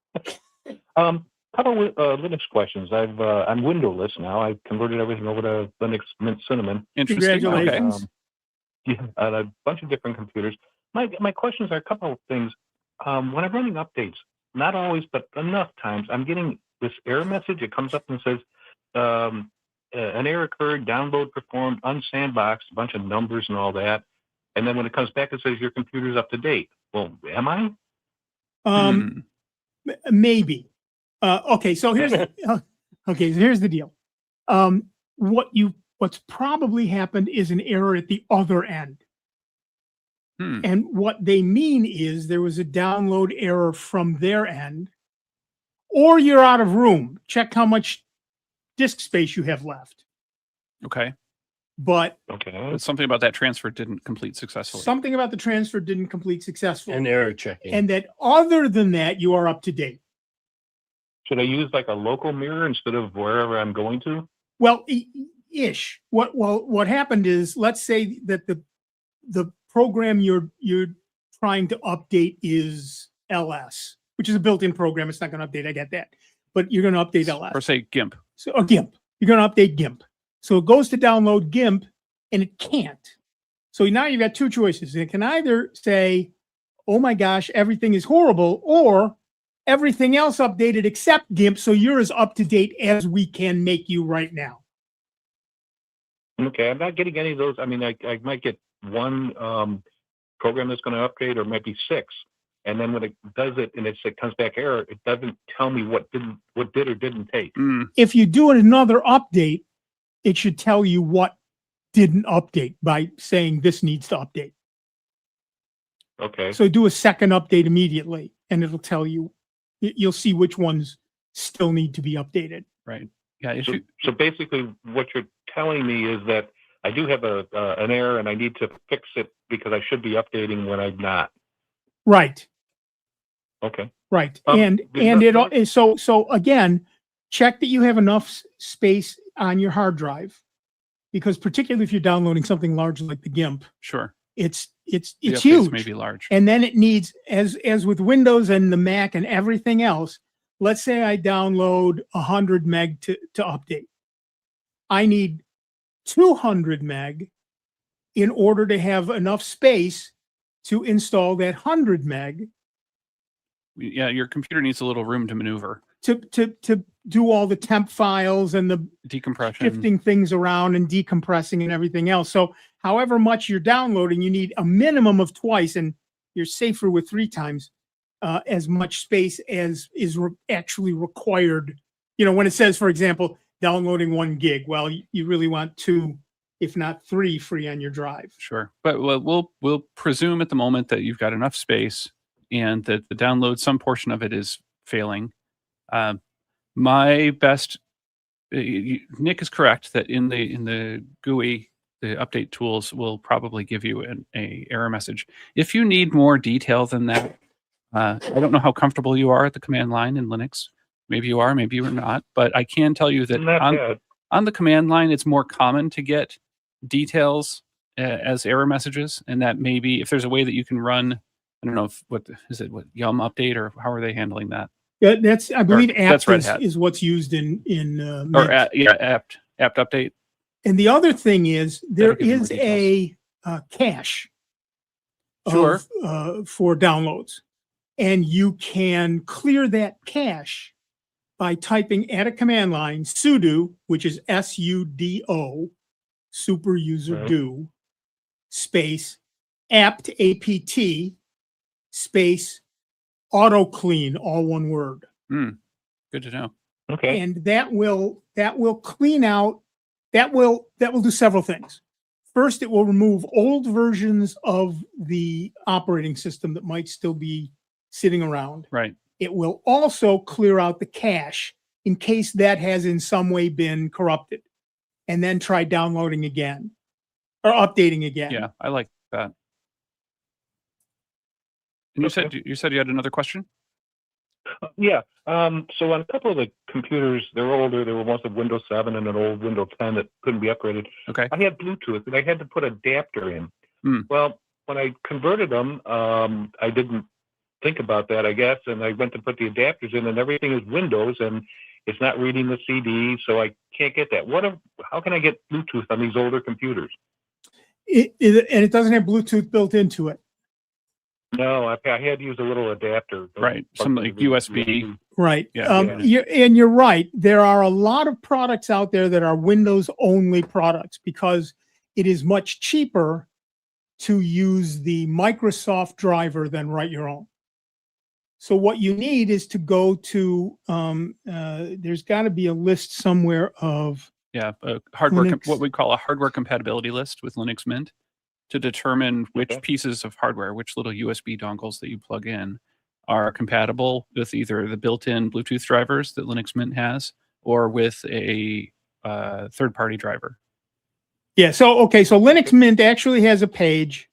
Couple of Linux questions. I'm windowless now. I've converted everything over to Linux Mint Cinnamon. Interesting. Congratulations. On a bunch of different computers. My questions are a couple of things. When I'm running updates, not always, but enough times, I'm getting this error message. It comes up and says, an error occurred, download performed, unsandboxed, a bunch of numbers and all that. And then when it comes back, it says your computer's up to date. Well, am I? Maybe. Okay, so here's the deal. What's probably happened is an error at the other end. And what they mean is there was a download error from their end, or you're out of room. Check how much disk space you have left. Okay. But something about that transfer didn't complete successfully. Something about the transfer didn't complete successfully. And error checking. And that other than that, you are up to date. Should I use like a local mirror instead of wherever I'm going to? Well, ish. What happened is, let's say that the program you're trying to update is LS, which is a built-in program. It's not going to update. I get that, but you're going to update LS. Or say GIMP. So GIMP. You're going to update GIMP. So it goes to download GIMP, and it can't. So now you've got two choices. It can either say, "Oh my gosh, everything is horrible," or everything else updated except GIMP, so you're as up to date as we can make you right now. Okay, I'm not getting any of those. I mean, I might get one program that's going to update, or maybe six, and then when it does it and it comes back error, it doesn't tell me what did or didn't take. If you do another update, it should tell you what didn't update by saying this needs to update. Okay. So do a second update immediately, and it'll tell you. You'll see which ones still need to be updated. Right. Yeah. So basically, what you're telling me is that I do have an error, and I need to fix it because I should be updating when I'm not. Right. Okay. Right. So again, check that you have enough space on your hard drive, because particularly if you're downloading something large like the GIMP, sure, it's the huge. May be large, and then it needs, as with Windows and the Mac and everything else. Let's say I download 100 meg to update. I need 200 meg in order to have enough space to install that 100 meg. Yeah, your computer needs a little room to maneuver. To do all the temp files and the decompression, shifting things around and decompressing and everything else. So however much you're downloading, you need a minimum of twice, and you're safer with 3 times as much space as is actually required. You know, when it says, for example, downloading 1 gig, well, you really want 2, if not 3, free on your drive. Sure, but we'll presume at the moment that you've got enough space and that the download, some portion of it is failing. My best, Nick is correct that in the GUI, the update tools will probably give you an error message. If you need more detail than that, I don't know how comfortable you are at the command line in Linux. Maybe you are, maybe you are not. But I can tell you that on the command line, it's more common to get details as error messages, and that maybe if there's a way that you can run, I don't know what Yum update, or how are they handling that? Yeah, I believe that's Red apt Hat. is what's used in Or Mint. apt update. And the other thing is there is a cache Sure. for downloads, and you can clear that cache by typing at a command line sudo, which is sudo, super user do, space apt space auto clean, all one word. Good to know. Okay. And that will clean out. That will do several things. First, it will remove old versions of the operating system that might still be sitting around. Right. It will also clear out the cache in case that has in some way been corrupted, and then try downloading again or updating again. Yeah, I like that. And you said you had another question? Yeah. So on a couple of the computers, they're older. They were once a Windows 7 and an old Windows 10 that couldn't be upgraded. Okay. I had Bluetooth, and I had to put an adapter in. Well, when I converted them, I didn't think about that, I guess, and I went to put the adapters in, and everything is Windows, and it's not reading the CD, so I can't get that. How can I get Bluetooth on these older computers? And it doesn't have Bluetooth built into it. No, I had to use a little adapter. Right, some like USB. Right. Yeah. You're right. There are a lot of products out there that are Windows only products because it is much cheaper to use the Microsoft driver than write your own. So what you need is to go to, there's got to be a list somewhere of hardware, what we call a hardware compatibility list with Linux Mint, to determine which pieces of hardware, which little USB dongles that you plug in are compatible with either the built-in Bluetooth drivers that Linux Mint has, or with a third-party driver. Yeah. So Linux Mint actually has a page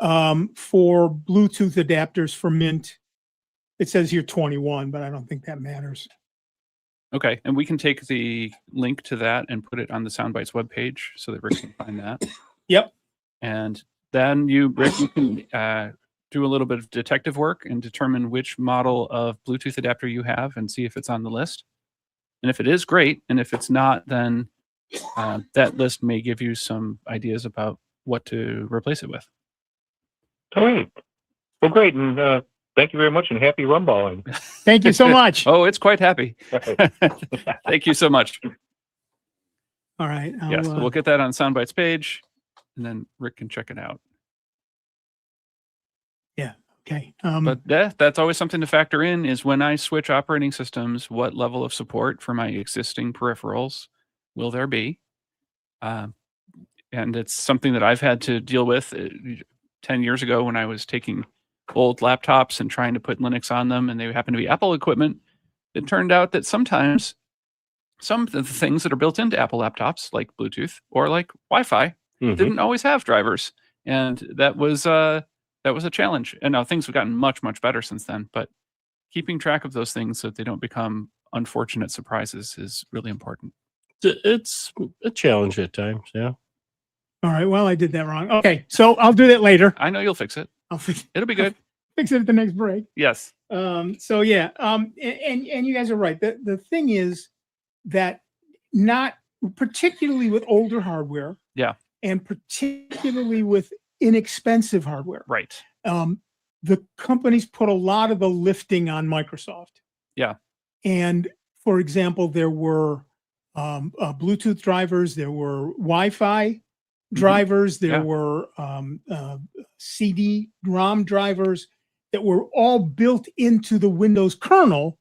for Bluetooth adapters for Mint. It says here 21, but I don't think that matters. Okay, and we can take the link to that and put it on the Soundbytes webpage so that Rick can find that. Yep. And then Rick, you can do a little bit of detective work and determine which model of Bluetooth adapter you have and see if it's on the list. And if it is, great. And if it's not, then that list may give you some ideas about what to replace it with. All right. Well, great. And thank you very much, and happy rumballing. Thank you so much. Oh, it's quite happy. Thank you so much. All right. Yes, we'll get that on Soundbytes page, and then Rick can check it out. Yeah. Okay. But that's always something to factor in, is when I switch operating systems, what level of support for my existing peripherals will there be? And it's something that I've had to deal with 10 years ago when I was taking old laptops and trying to put Linux on them, and they happen to be Apple equipment. It turned out that sometimes some of the things that are built into Apple laptops, like Bluetooth or like Wi-Fi, didn't always have drivers, and that was a challenge. And now things have gotten much, much better since then, but keeping track of those things so that they don't become unfortunate surprises is really important. It's a challenge at times, yeah. All right. Well, I did that wrong. Okay, so I'll do that later. I know you'll fix it. I'll fix it. It'll be good. Fix it at the next break. Yes. So yeah. And you guys are right. The thing is that not particularly with older hardware. Yeah. And particularly with inexpensive hardware. Right. The companies put a lot of the lifting on Microsoft. Yeah. And for example, there were Bluetooth drivers, there were Wi-Fi drivers, there were CD-ROM drivers that were all built into the Windows kernel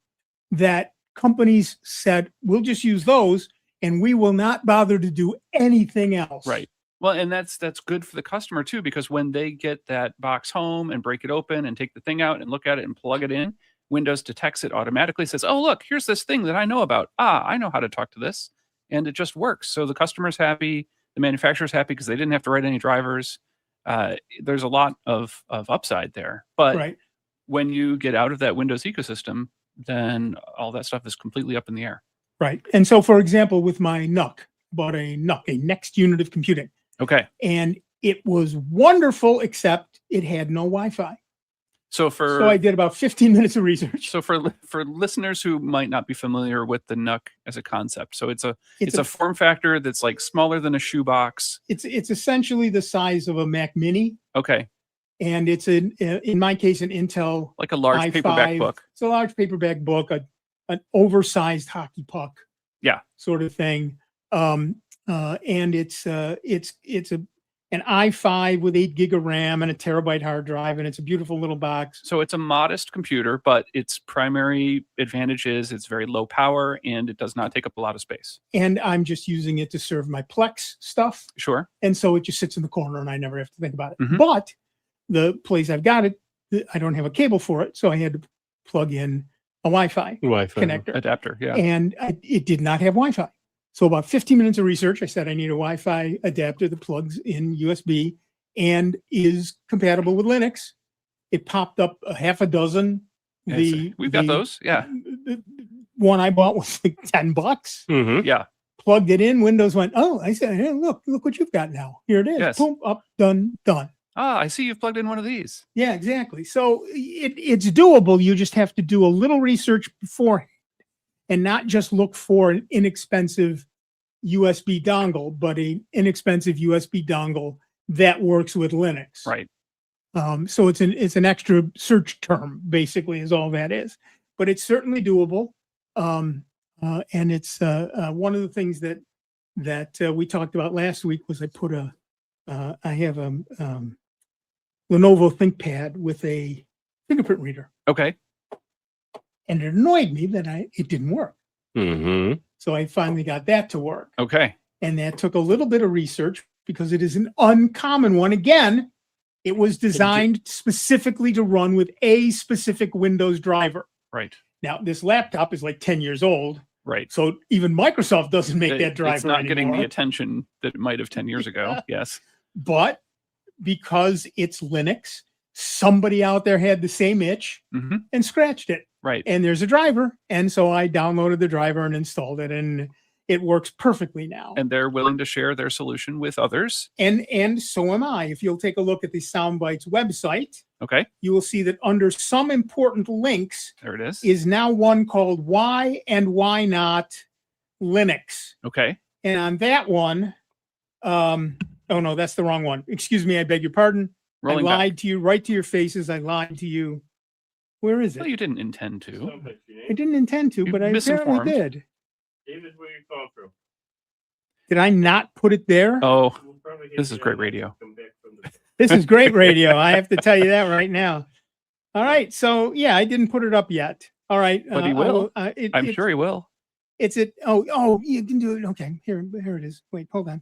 that companies said, we'll just use those and we will not bother to do anything else. Right. Well, and that's good for the customer too, because when they get that box home and break it open and take the thing out and look at it and plug it in, Windows detects it automatically, says, oh, look, here's this thing that I know about. I know how to talk to this. And it just works. So the customer's happy. The manufacturer's happy because they didn't have to write any drivers. There's a lot of upside there. But when you get out of that Windows ecosystem, then all that stuff is completely up in the air. Right. And so, for example, with my NUC, bought a NUC, a next unit of computing. Okay. And it was wonderful, except it had no Wi-Fi. So I did about 15 minutes of research. So for listeners who might not be familiar with the NUC as a concept, so it's a form factor that's like smaller than a shoebox. It's essentially the size of a Mac Mini. Okay. And it's in my case an Intel, like a large i5 paperback book. It's a large paperback book, an oversized hockey puck. Yeah. Sort of thing. And it's an i5 with 8 gig of RAM and a terabyte hard drive, and it's a beautiful little box. So it's a modest computer, but its primary advantage is it's very low power and it does not take up a lot of space. And I'm just using it to serve my Plex stuff. Sure. And so it just sits in the corner and I never have to think about it. But the place I've got it, I don't have a cable for it, so I had to plug in a Wi-Fi connector. Adapter, yeah. And it did not have Wi-Fi. So about 15 minutes of research, I said I need a Wi-Fi adapter that plugs in USB and is compatible with Linux. It popped up a half a dozen. We've got those, yeah. The one I bought was like $10. Yeah. Plugged it in. Windows went, oh, I said, hey, look what you've got now. Here it is. Yes. Boom, up, done. I see you've plugged in one of these. Yeah, exactly. So it's doable. You just have to do a little research beforehand and not just look for an inexpensive USB dongle, but an inexpensive USB dongle that works with Linux. Right. So it's an extra search term, basically, is all that is. But it's certainly doable. And it's one of the things that we talked about last week was I have a Lenovo ThinkPad with a fingerprint reader. Okay. And it annoyed me that it didn't work. So I finally got that to work. Okay. And that took a little bit of research because it is an uncommon one. Again, it was designed specifically to run with a specific Windows driver. Right. Now, this laptop is like 10 years old. Right. So even Microsoft doesn't make that driver It's not anymore. getting the attention that it might have 10 years ago. Yes. But because it's Linux, somebody out there had the same itch and scratched it. Right. And there's a driver. And so I downloaded the driver and installed it, and it works perfectly now. And they're willing to share their solution with others. And so am I. If you'll take a look at the Soundbytes website, okay, you will see that under some important links, there it is now one called Why and Why Not Linux. Okay. And on that one, oh no, that's the wrong one. Excuse me, I beg your pardon. Rolling I lied to you right to your faces. I lied to you. Where is it? Well, you didn't intend to. I didn't intend to, but I apparently did. David, where you call from? Did I not put it there? Oh, this is great radio. This is great radio. I have to tell you that right now. All right. So yeah, I didn't put it up yet. All right. But he will. I'm sure he will. It's it. Oh, you can do it. Okay. Here it is. Wait, hold on.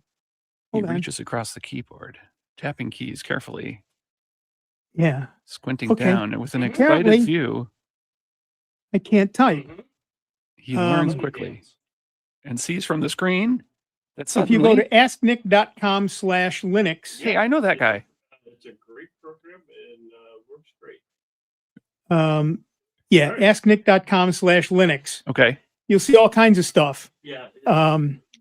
He reaches across the keyboard, tapping keys carefully. Yeah. Squinting down with an excited view. I can't type. He learns quickly and sees from the screen that if you go to asknick.com/Linux. Hey, I know that guy. It's a great program and works great. Yeah, asknick.com/Linux. Okay. You'll see all kinds of stuff. Yeah.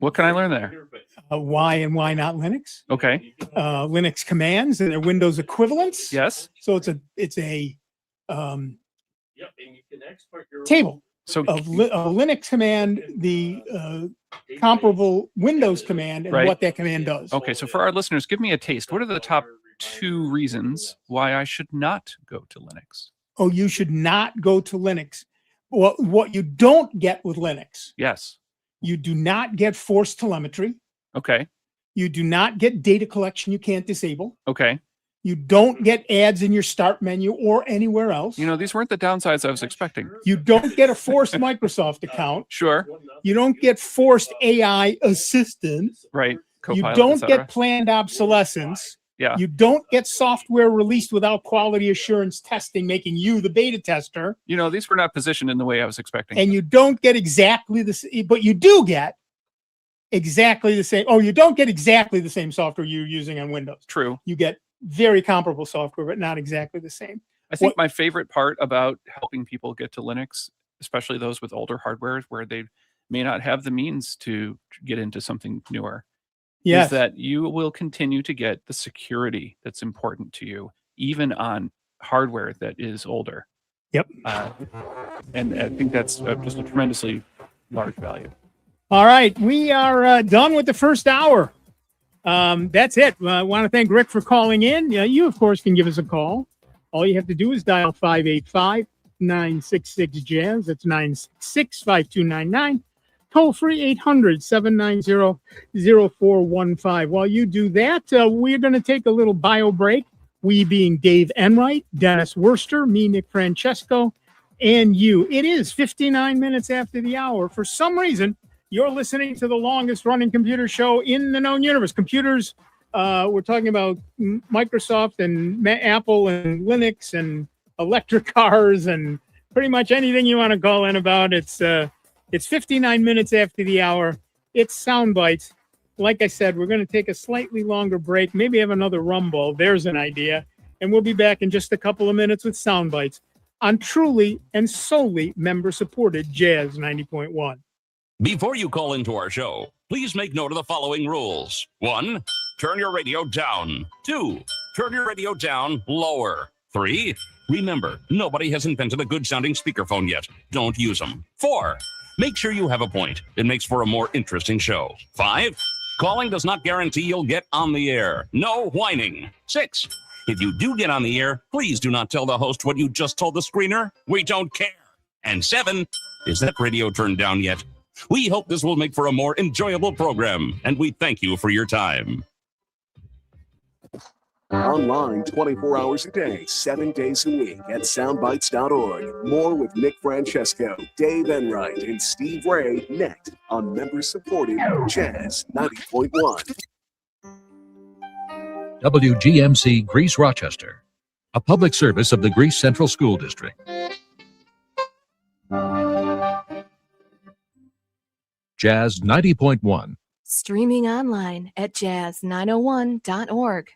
What can I learn there? Why and why not Linux? Okay. Linux commands and their Windows equivalents. Yes. So it's a and you can export your table. So of a Linux command, the comparable Windows command, and what that command does. Okay, so for our listeners, give me a taste. What are the top 2 reasons why I should not go to Linux? Oh, you should not go to Linux. What you don't get with Linux. Yes. You do not get forced telemetry. Okay. You do not get data collection you can't disable. Okay. You don't get ads in your start menu or anywhere else. You know, these weren't the downsides I was expecting. You don't get a forced Microsoft account. Sure. You don't get forced AI assistance. Right. You Copilot, don't get planned obsolescence. Yeah. You don't get software released without quality assurance testing, making you the beta tester. These were not positioned in the way I was expecting. And you don't get exactly the same, but you do get exactly the same. Oh, you don't get exactly the same software you're using on Windows. True. You get very comparable software, but not exactly the same. I think my favorite part about helping people get to Linux, especially those with older hardware where they may not have the means to get into something newer, Yes. is that you will continue to get the security that's important to you, even on hardware that is older. Yep. And I think that's just a tremendously large value. All right. We are done with the first hour. That's it. I want to thank Rick for calling in. You, of course, can give us a call. All you have to do is dial 585-966-JAZZ. That's 966-5299. Toll free 800-790-0415. While you do that, we're going to take a little bio break. We being Dave Enright, Dennis Worcester, me, Nick Francesco, and you. It is 59 minutes after the hour. For some reason, you're listening to the longest running computer show in the known universe. Computers, we're talking about Microsoft and Apple and Linux and electric cars and pretty much anything you want to call in about. It's 59 minutes after the hour. It's Sound Bytes. Like I said, we're going to take a slightly longer break, maybe have another rumble. There's an idea. And we'll be back in just a couple of minutes with Sound Bytes on truly and solely member-supported Jazz 90.1. Before you call into our show, please make note of the following rules. 1, turn your radio down. 2, turn your radio down lower. 3, remember, nobody has invented a good-sounding speakerphone yet. Don't use them. 4, make sure you have a point. It makes for a more interesting show. 5, calling does not guarantee you'll get on the air. No whining. 6, if you do get on the air, please do not tell the host what you just told the screener. We don't care. And 7, is that radio turned down yet? We hope this will make for a more enjoyable program, and we thank you for your time. Online 24 hours a day, 7 days a week at soundbytes.org. More with Nick Francesco, Dave Enright, and Steve Ray next on member-supported Jazz 90.1. WGMC Greece Rochester, a public service of the Greece Central School District. Jazz 90.1. Streaming online at jazz901.org.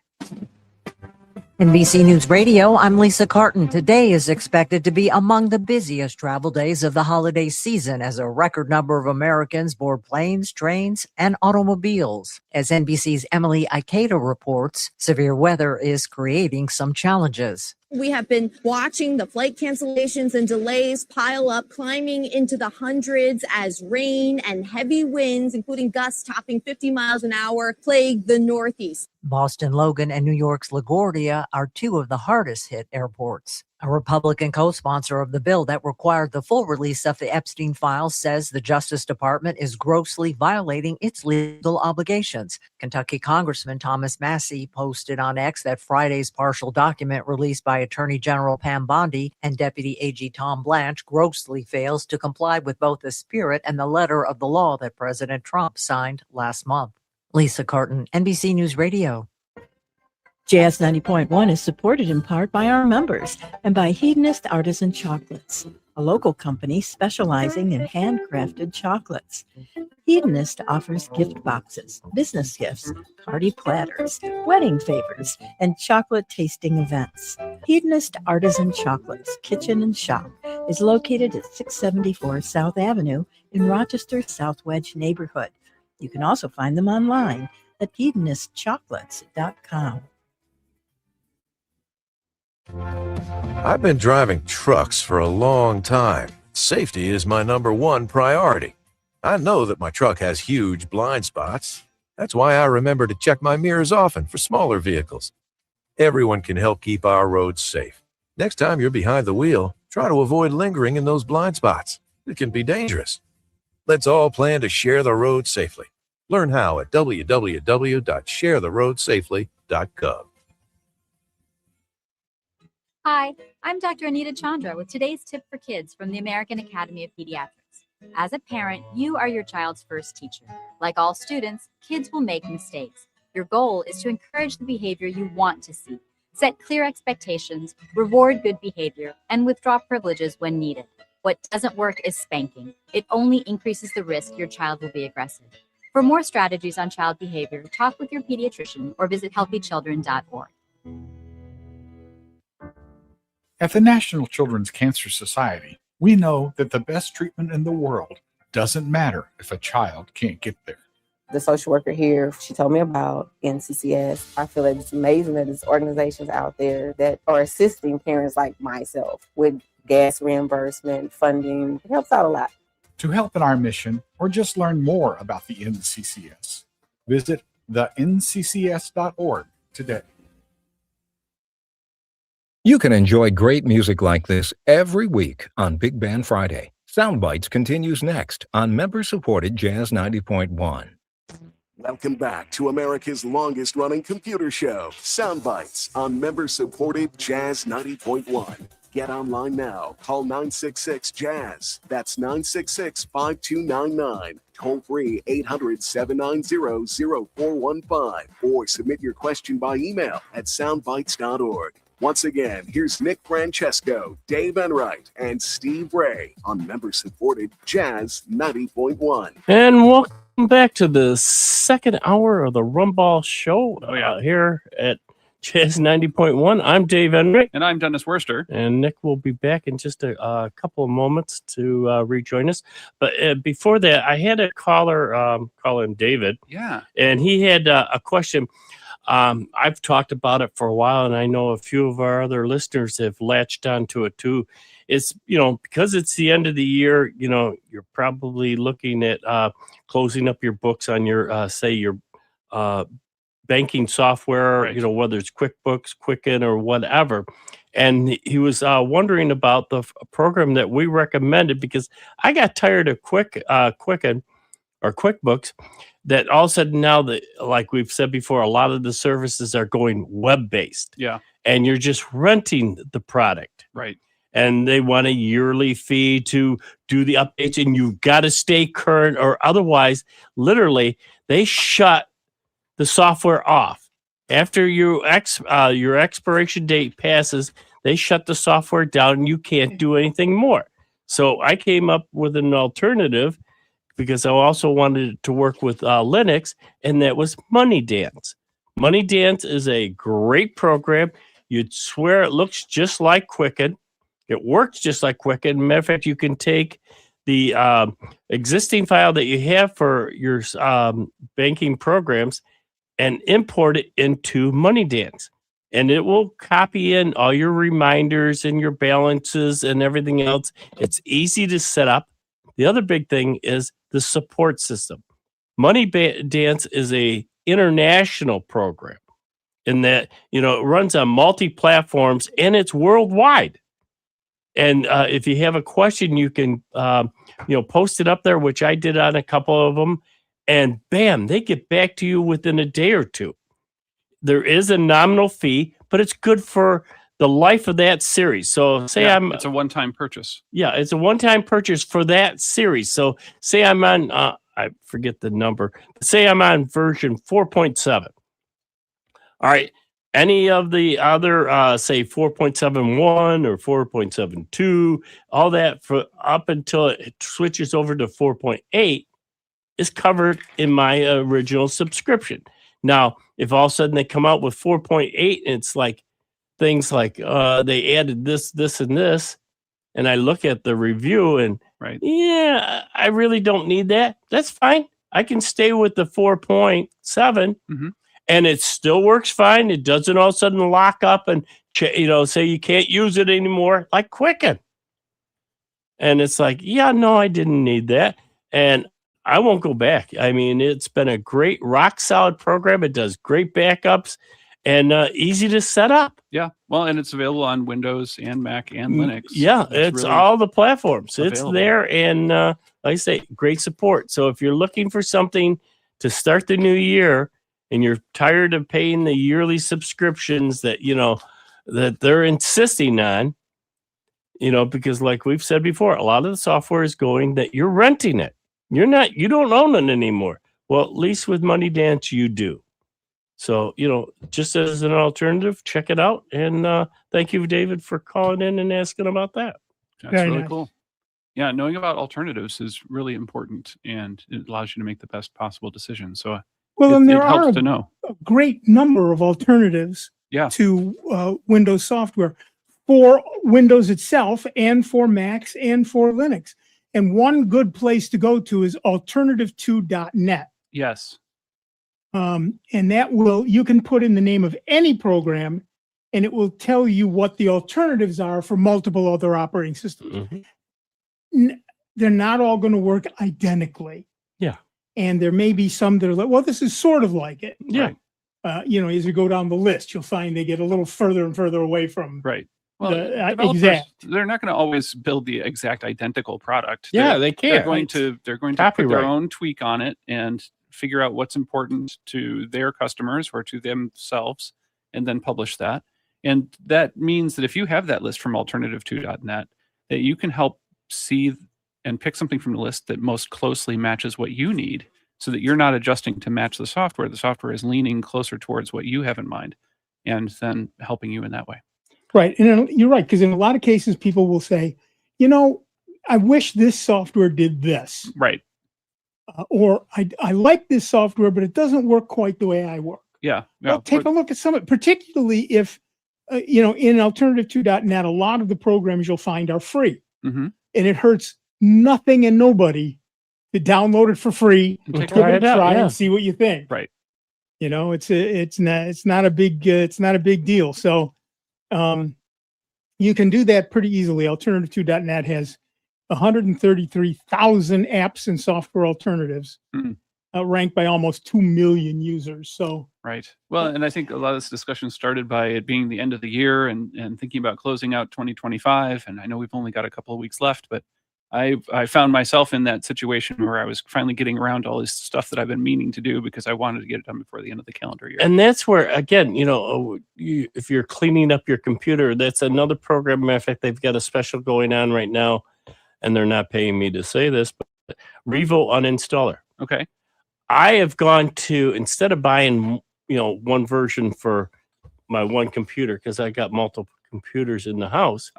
NBC News Radio, I'm Lisa Carton. Today is expected to be among the busiest travel days of the holiday season as a record number of Americans board planes, trains, and automobiles. As NBC's Emily Ikeda reports, severe weather is creating some challenges. We have been watching the flight cancellations and delays pile up, climbing into the hundreds as rain and heavy winds, including gusts topping 50 miles an hour, plague the Northeast. Boston Logan and New York's LaGuardia are two of the hardest hit airports. A Republican co-sponsor of the bill that required the full release of the Epstein files says the Justice Department is grossly violating its legal obligations. Kentucky Congressman Thomas Massie posted on X that Friday's partial document released by Attorney General Pam Bondi and Deputy AG Tom Blanche grossly fails to comply with both the spirit and the letter of the law that President Trump signed last month. Lisa Carton, NBC News Radio. Jazz 90.1 is supported in part by our members and by Hedonist Artisan Chocolates, a local company specializing in handcrafted chocolates. Hedonist offers gift boxes, business gifts, party platters, wedding favors, and chocolate tasting events. Hedonist Artisan Chocolates Kitchen and Shop is located at 674 South Avenue in Rochester's South Wedge neighborhood. You can also find them online at hedonistchocolates.com. I've been driving trucks for a long time. Safety is my number one priority. I know that my truck has huge blind spots. That's why I remember to check my mirrors often for smaller vehicles. Everyone can help keep our roads safe. Next time you're behind the wheel, try to avoid lingering in those blind spots. It can be dangerous. Let's all plan to share the road safely. Learn how at www.sharetheroadsafely.gov. Hi, I'm Dr. Anita Chandra with today's tip for kids from the American Academy of Pediatrics. As a parent, you are your child's first teacher. Like all students, kids will make mistakes. Your goal is to encourage the behavior you want to see. Set clear expectations, reward good behavior, and withdraw privileges when needed. What doesn't work is spanking. It only increases the risk your child will be aggressive. For more strategies on child behavior, talk with your pediatrician or visit healthychildren.org. At the National Children's Cancer Society, we know that the best treatment in the world doesn't matter if a child can't get there. The social worker here, she told me about NCCS. I feel like it's amazing that there's organizations out there that are assisting parents like myself with gas reimbursement, funding. It helps out a lot. To help in our mission or just learn more about the NCCS, visit thenccs.org today. You can enjoy great music like this every week on Big Band Friday. Sound Bytes continues next on member-supported Jazz 90.1. Welcome back to America's longest-running computer show, Sound Bytes, on member-supported Jazz 90.1. Get online now. Call 966-JAZZ. That's 966-5299. Toll free 800-790-0415. Or submit your question by email at soundbytes.org. Once again, here's Nick Francesco, Dave Enright, and Steve Ray on member-supported Jazz 90.1. And welcome back to the second hour of the Rumball Show here at Jazz 90.1. I'm Dave Enright. And I'm Dennis Worster. And Nick will be back in just a couple of moments to rejoin us. But before that, I had a caller, call in David. Yeah. And he had a question. I've talked about it for a while, and I know a few of our other listeners have latched onto it too. It's, because it's the end of the year, you're probably looking at closing up your books on your, say, your banking software, right. Whether it's QuickBooks, Quicken, or whatever. And he was wondering about the program that we recommended, because I got tired of Quicken or QuickBooks, that all of a sudden now, that, like we've said before, a lot of the services are going web-based. Yeah. And you're just renting the product. Right. And they want a yearly fee to do the updates, and you've got to stay current, or otherwise, literally, they shut the software off. After your expiration date passes, they shut the software down, and you can't do anything more. So I came up with an alternative, because I also wanted to work with Linux, and that was MoneyDance. MoneyDance is a great program. You'd swear it looks just like Quicken. It works just like Quicken. Matter of fact, you can take the existing file that you have for your banking programs and import it into MoneyDance. And it will copy in all your reminders and your balances and everything else. It's easy to set up. The other big thing is the support system. MoneyDance is a international program in that, it runs on multi-platforms, and it's worldwide. And if you have a question, you can, post it up there, which I did on a couple of them, and bam, they get back to you within a day or two. There is a nominal fee, but it's good for the life of that series. So say it's a one-time purchase. Yeah, it's a one-time purchase for that series. So say I'm on, I forget the number, but say I'm on version 4.7. All right. Any of the other, say 4.71 or 4.72, all that for up until it switches over to 4.8 is covered in my original subscription. Now, if all of a sudden they come out with 4.8, and it's like, things like they added this, and this, and I look at the review and right, I really don't need that. That's fine. I can stay with the 4.7, and it still works fine. It doesn't all of a sudden lock up and say you can't use it anymore, like Quicken. And it's like, no, I didn't need that, and I won't go back. I mean, it's been a great, rock solid program. It does great backups. And easy to set up. Yeah, well, and it's available on Windows and Mac and Linux. Yeah, it's really all the platforms. Available. It's there, and like I say, great support. So if you're looking for something to start the new year, and you're tired of paying the yearly subscriptions that that they're insisting on, because like we've said before, a lot of the software is going that you're renting it. You don't own it anymore. Well, at least with MoneyDance, you do. So, just as an alternative, check it out. And thank you, David, for calling in and asking about that. That's Very really nice. cool. Yeah, knowing about alternatives is really important, and it allows you to make the best possible decision. So Well, and there it helps are to know. a great number of alternatives Yeah. to Windows software for Windows itself and for Macs and for Linux. And one good place to go to is alternative2.net. Yes. And that you can put in the name of any program and it will tell you what the alternatives are for multiple other operating systems. They're not all going to work identically. Yeah. And there may be some that are like, well, this is sort of like it. Yeah. As you go down the list, you'll find they get a little further and further away from Well, the developers, exact. they're not going to always build the exact identical product. Yeah, they can't. They're going to put Copyright. their own tweak on it and figure out what's important to their customers or to themselves, and then publish that. And that means that if you have that list from alternative2.net, that you can help see and pick something from the list that most closely matches what you need, so that you're not adjusting to match the software. The software is leaning closer towards what you have in mind, and then helping you in that way. Right. And you're right, because in a lot of cases, people will say, I wish this software did this. Right. Or I like this software, but it doesn't work quite the way I work. Yeah. Well, take a look at some, particularly if, in alternative2.net, a lot of the programs you'll find are free. Mm-hmm. And it hurts nothing and nobody to download it for free, And try and see what you think. Right. It's not a big deal. So you can do that pretty easily. Alternative2.net has 133,000 apps and software alternatives, ranked by almost 2 million users. So right. Well, and I think a lot of this discussion started by it being the end of the year and thinking about closing out 2025. And I know we've only got a couple of weeks left, but I found myself in that situation where I was finally getting around to all this stuff that I've been meaning to do because I wanted to get it done before the end of the calendar year. And that's where, again, if you're cleaning up your computer, that's another program. Matter of fact, they've got a special going on right now, and they're not paying me to say this, but Revo Uninstaller. Okay. I have gone to, instead of buying, one version for my one computer, because I got multiple computers in the house,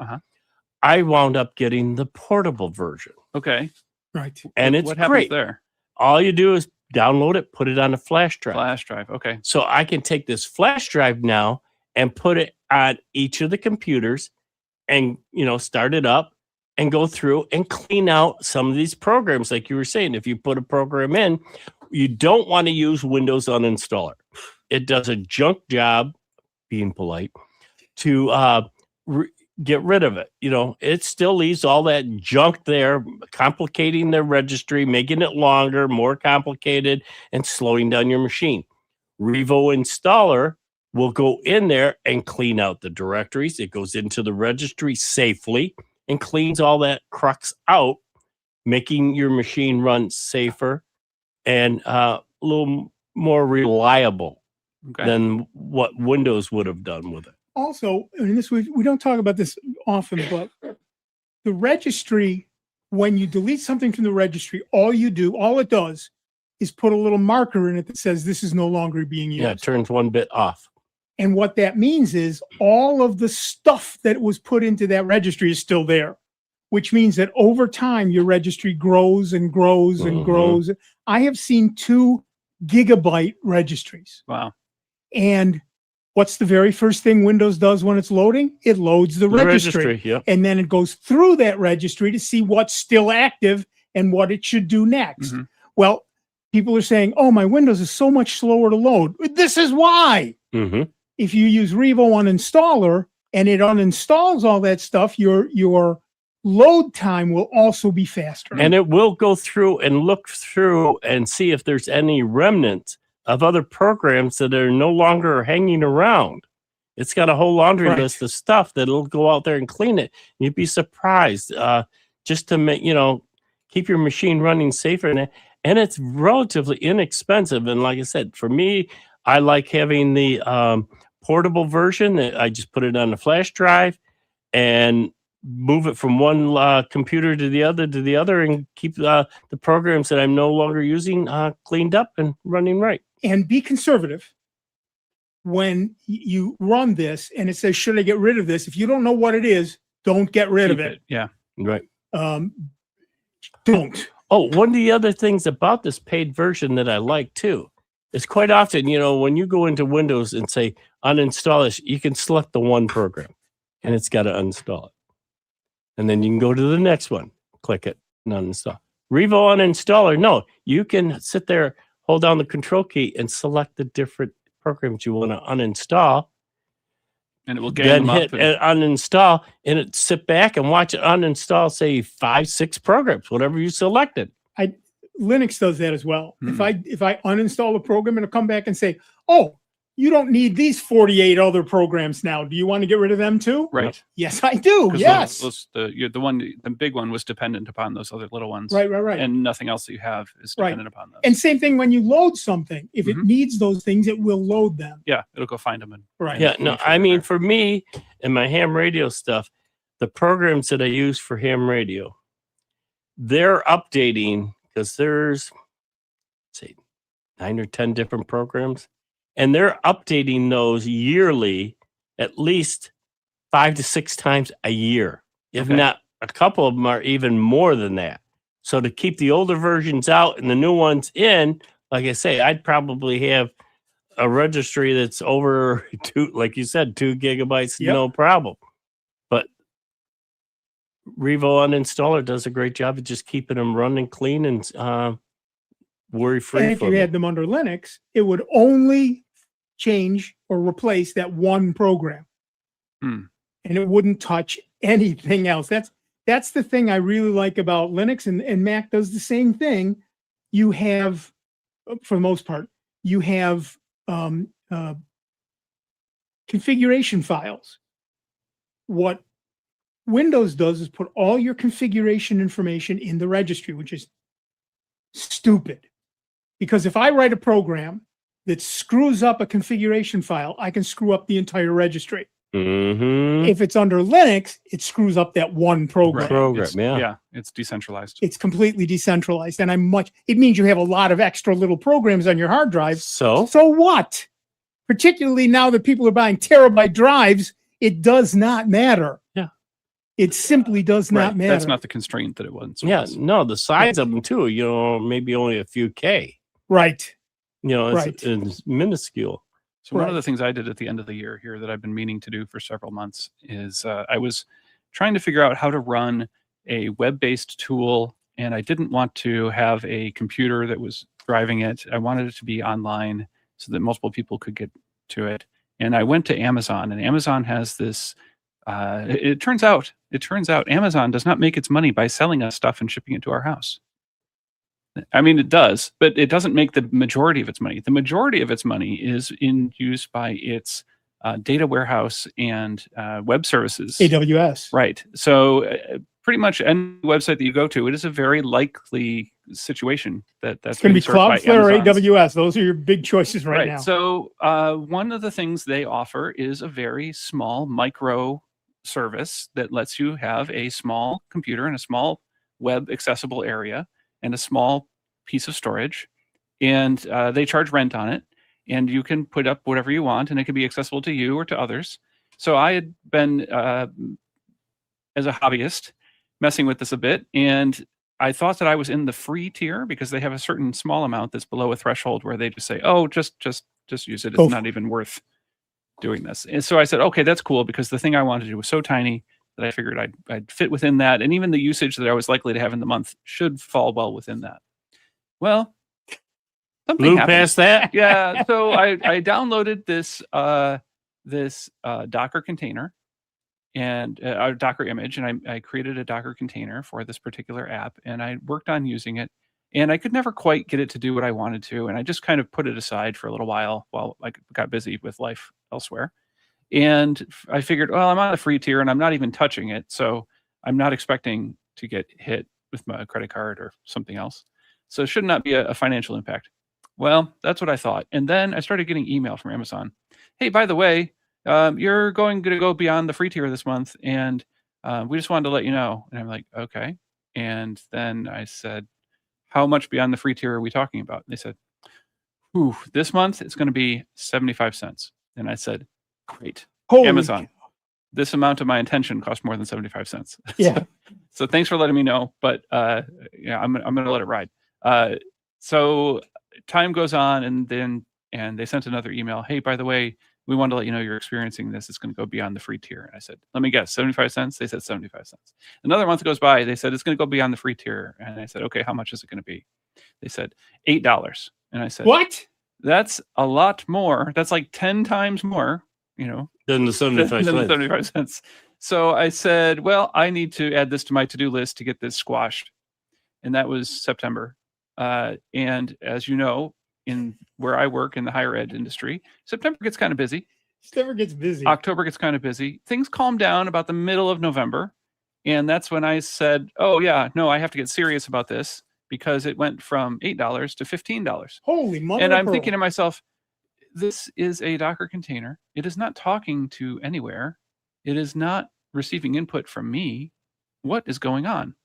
I wound up getting the portable version. Okay. Right. And it's what happens great. there? All you do is download it, put it on a flash drive. Flash drive. Okay. So I can take this flash drive now and put it on each of the computers and, start it up and go through and clean out some of these programs. Like you were saying, if you put a program in, you don't want to use Windows Uninstaller. It does a junk job, being polite, to get rid of it. It still leaves all that junk there, complicating the registry, making it longer, more complicated, and slowing down your machine. Revo Installer will go in there and clean out the directories. It goes into the registry safely and cleans all that crux out, making your machine run safer and a little more reliable than what Windows would have done with it. Also, we don't talk about this often, but the registry, when you delete something from the registry, all it does is put a little marker in it that says this is no longer being used. Yeah, it turns one bit off. And what that means is all of the stuff that was put into that registry is still there, which means that over time, your registry grows and grows and grows. I have seen 2 gigabyte registries. Wow. And what's the very first thing Windows does when it's loading? It loads the registry. Yep. And then it goes through that registry to see what's still active and what it should do next. Well, people are saying, oh, my Windows is so much slower to load. This is why. If you use Revo Uninstaller and it uninstalls all that stuff, your load time will also be faster. And it will go through and look through and see if there's any remnants of other programs that are no longer hanging around. It's got a whole laundry list of stuff that'll go out there and clean it. You'd be surprised, just to make, keep your machine running safer. And it's relatively inexpensive. And like I said, for me, I like having the portable version. I just put it on a flash drive and move it from one computer to the other and keep the programs that I'm no longer using cleaned up and running right. And be conservative. when you run this and it says, should I get rid of this? If you don't know what it is, don't get rid of Keep it. Yeah. Right. Don't. Oh, one of the other things about this paid version that I like too is quite often, when you go into Windows and say uninstall this, you can select the one program and it's got to uninstall it. And then you can go to the next one, click it, and uninstall. Revo uninstaller, no, you can sit there, hold down the control key and select the different programs you want to uninstall. And it will gang Then them hit up. And, uninstall and it sit back and watch it uninstall, say 5, 6 programs, whatever you selected. Linux does that as well. If I uninstall a program, it'll come back and say, oh, you don't need these 48 other programs now. Do you want to get rid of them too? right. Yes, I do. 'Cause Yes. the big one was dependent upon those other little ones. Right. And nothing else that you have is Right. dependent upon those. And same thing when you load something. If it needs those things, it will load them. Yeah, it'll go find them. And Right. Yeah, no, I mean, for me and my ham radio stuff, the programs that I use for ham radio, they're updating because there's, say, 9 or 10 different programs, and they're updating those yearly, at least 5 to 6 times a year, if not a couple of them are even more than that. So to keep the older versions out and the new ones in, like I say, I'd probably have a registry that's over 2, like you said, 2 gigabytes, no problem. But Revo uninstaller does a great job of just keeping them running clean and worry-free. And if you had them under Linux, it would only change or replace that one program. And it wouldn't touch anything else. That's the thing I really like about Linux, and Mac does the same thing. You have, for the most part, you have configuration files. What Windows does is put all your configuration information in the registry, which is stupid. Because if I write a program that screws up a configuration file, I can screw up the entire registry. If it's under Linux, it screws up that one program. It's decentralized. It's completely decentralized, and it means you have a lot of extra little programs on your hard drive. So what? Particularly now that people are buying terabyte drives, it does not matter. Yeah. It simply does not matter. That's not the constraint that it was. Yeah, no, the size of them too, maybe only a few K. Right. It's minuscule. So one of the things I did at the end of the year here that I've been meaning to do for several months is I was trying to figure out how to run a web-based tool, and I didn't want to have a computer that was driving it. I wanted it to be online so that multiple people could get to it. And I went to Amazon, and Amazon has this. It turns out Amazon does not make its money by selling us stuff and shipping it to our house. I mean, it does, but it doesn't make the majority of its money. The majority of its money is in use by its data warehouse and web services. AWS. Right. So pretty much any website that you go to, it is a very likely situation that's going to be served by Cloudflare or Amazon. AWS. Those are your big choices right now. So one of the things they offer is a very small micro service that lets you have a small computer in a small web accessible area and a small piece of storage, and they charge rent on it, and you can put up whatever you want, and it can be accessible to you or to others. So I had been, as a hobbyist, messing with this a bit, and I thought that I was in the free tier because they have a certain small amount that's below a threshold where they just say, oh, just use it. It's not even worth doing this. And so I said, okay, that's cool, because the thing I wanted to do was so tiny that I figured I'd fit within that. And even the usage that I was likely to have in the month should fall well within that. Well, something Blew happened. past that? Yeah. So I downloaded this Docker container and a Docker image, and I created a Docker container for this particular app, and I worked on using it, and I could never quite get it to do what I wanted to. And I just kind of put it aside for a little while I got busy with life elsewhere. And I figured, well, I'm on the free tier and I'm not even touching it, so I'm not expecting to get hit with my credit card or something else. So it should not be a financial impact. Well, that's what I thought. And then I started getting email from Amazon. Hey, by the way, you're going to go beyond the free tier this month, and we just wanted to let you know. And I'm like, okay. And then I said, how much beyond the free tier are we talking about? And they said, this month it's going to be 75 cents. And I said, great. Holy Amazon, this amount of my intention cost more than 75 cents. Yeah. So thanks for letting me know, but yeah, I'm going to let it ride. So time goes on, and they sent another email. Hey, by the way, we wanted to let you know you're experiencing this. It's going to go beyond the free tier. And I said, let me guess, 75 cents? They said 75 cents. Another month goes by. They said, it's going to go beyond the free tier. And I said, okay, how much is it going to be? They said, $8. And I said, what? That's a lot more. That's like 10 times more, than the 75 than the cents. 75 cents. So I said, well, I need to add this to my to-do list to get this squashed. And that was September. And as you know, in where I work in the higher ed industry, September gets kind of busy. September gets busy. October gets kind of busy. Things calm down about the middle of November. And that's when I said, oh, yeah, no, I have to get serious about this because it went from $8 to $15. Holy mother And of I'm pearl. thinking to myself, this is a Docker container. It is not talking to anywhere. It is not receiving input from me. What is going on?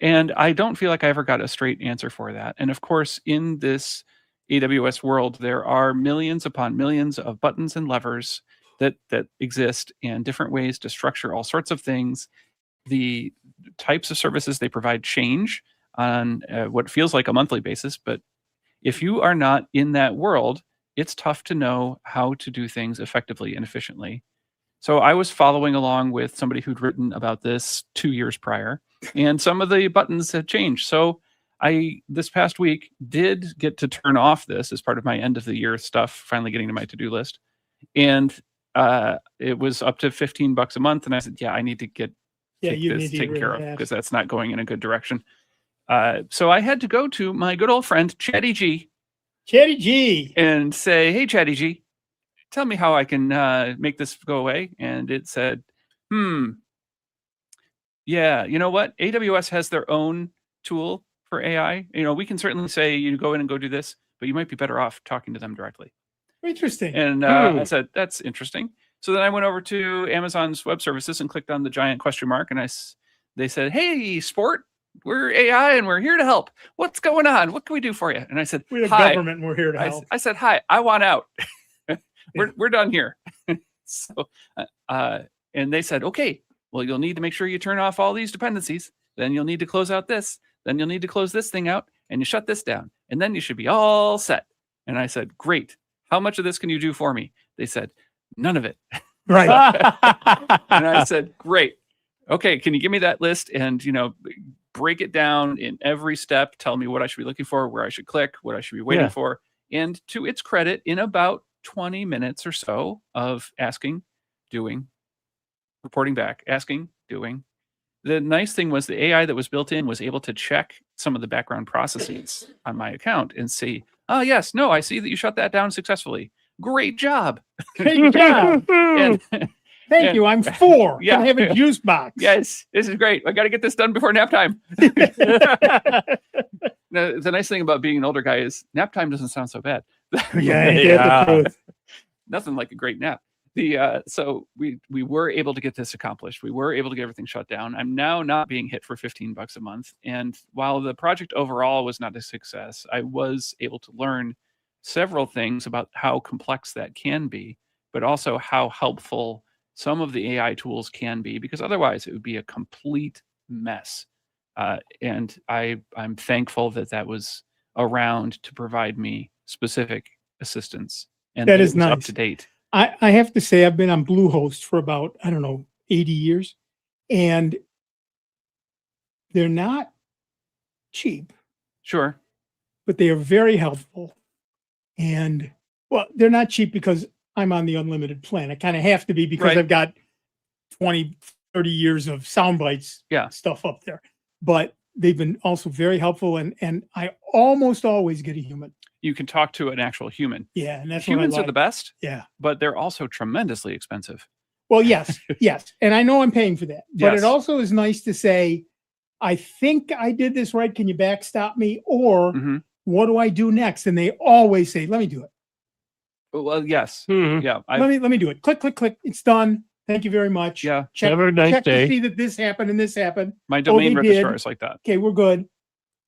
And I don't feel like I ever got a straight answer for that. And of course, in this AWS world, there are millions upon millions of buttons and levers that exist and different ways to structure all sorts of things. The types of services they provide change on what feels like a monthly basis. But if you are not in that world, it's tough to know how to do things effectively and efficiently. So I was following along with somebody who'd written about this 2 years prior, and some of the buttons had changed. So I, this past week, did get to turn off this as part of my end of the year stuff, finally getting to my to-do list. And it was up to $15 a month. And I said, yeah, I need to take this taken care of because that's not going in a good direction. So I had to go to my good old friend, Chatty G. Chatty G. And say, hey, Chatty G, tell me how I can make this go away. And it said, yeah, you know what? AWS has their own tool for AI. We can certainly say you go in and go do this, but you might be better off talking to them directly. Interesting. And I said, that's interesting. So then I went over to Amazon's web services and clicked on the giant question mark. And they said, hey, sport, we're AI and we're here to help. What's going on? What can we do for you? And I said, we're the hi. government and we're here to help. I said, hi, I want out. We're done here. So, and they said, okay, well, you'll need to make sure you turn off all these dependencies. Then you'll need to close out this. Then you'll need to close this thing out and you shut this down. And then you should be all set. And I said, great. How much of this can you do for me? They said, none of it. Right. And I said, great. Okay, can you give me that list and, break it down in every step. Tell me what I should be looking for, where I should click, what I should be waiting for. And to its credit, in about 20 minutes or so of asking, doing, reporting back, asking, doing. The nice thing was the AI that was built in was able to check some of the background processes on my account and say, oh, yes, no, I see that you shut that down successfully. Great job. Great job. Thank you. I'm 4. Yeah. Can I have a juice box? Yes, this is great. I got to get this done before nap time. Now, the nice thing about being an older guy is nap time doesn't sound so bad. The truth. Nothing like a great nap. So we were able to get this accomplished. We were able to get everything shut down. I'm now not being hit for $15 a month. And while the project overall was not a success, I was able to learn several things about how complex that can be, but also how helpful some of the AI tools can be, because otherwise it would be a complete mess. And I'm thankful that was around to provide me specific assistance. And that is nice. Up to date. I have to say, I've been on Bluehost for about, 80 years. And they're not cheap. Sure. But they are very helpful. And, well, they're not cheap because I'm on the unlimited plan. I kind of have to be because I've got 20, 30 years of sound bites stuff up there. But they've been also very helpful. And I almost always get a human. You can talk to an actual human. Yeah. And that's humans are the best. Yeah. But they're also tremendously expensive. Well, yes. Yes. And I know I'm paying for that. But it also is nice to say, I think I did this right. Can you backstop me? Or what do I do next? And they always say, let me do it. Well, yes. Yeah. Let me do it. Click, click, click. It's done. Thank you very much. Yeah. Check, have a nice check day. to see that this happened and this happened. My domain registrar is like that. Okay, we're good.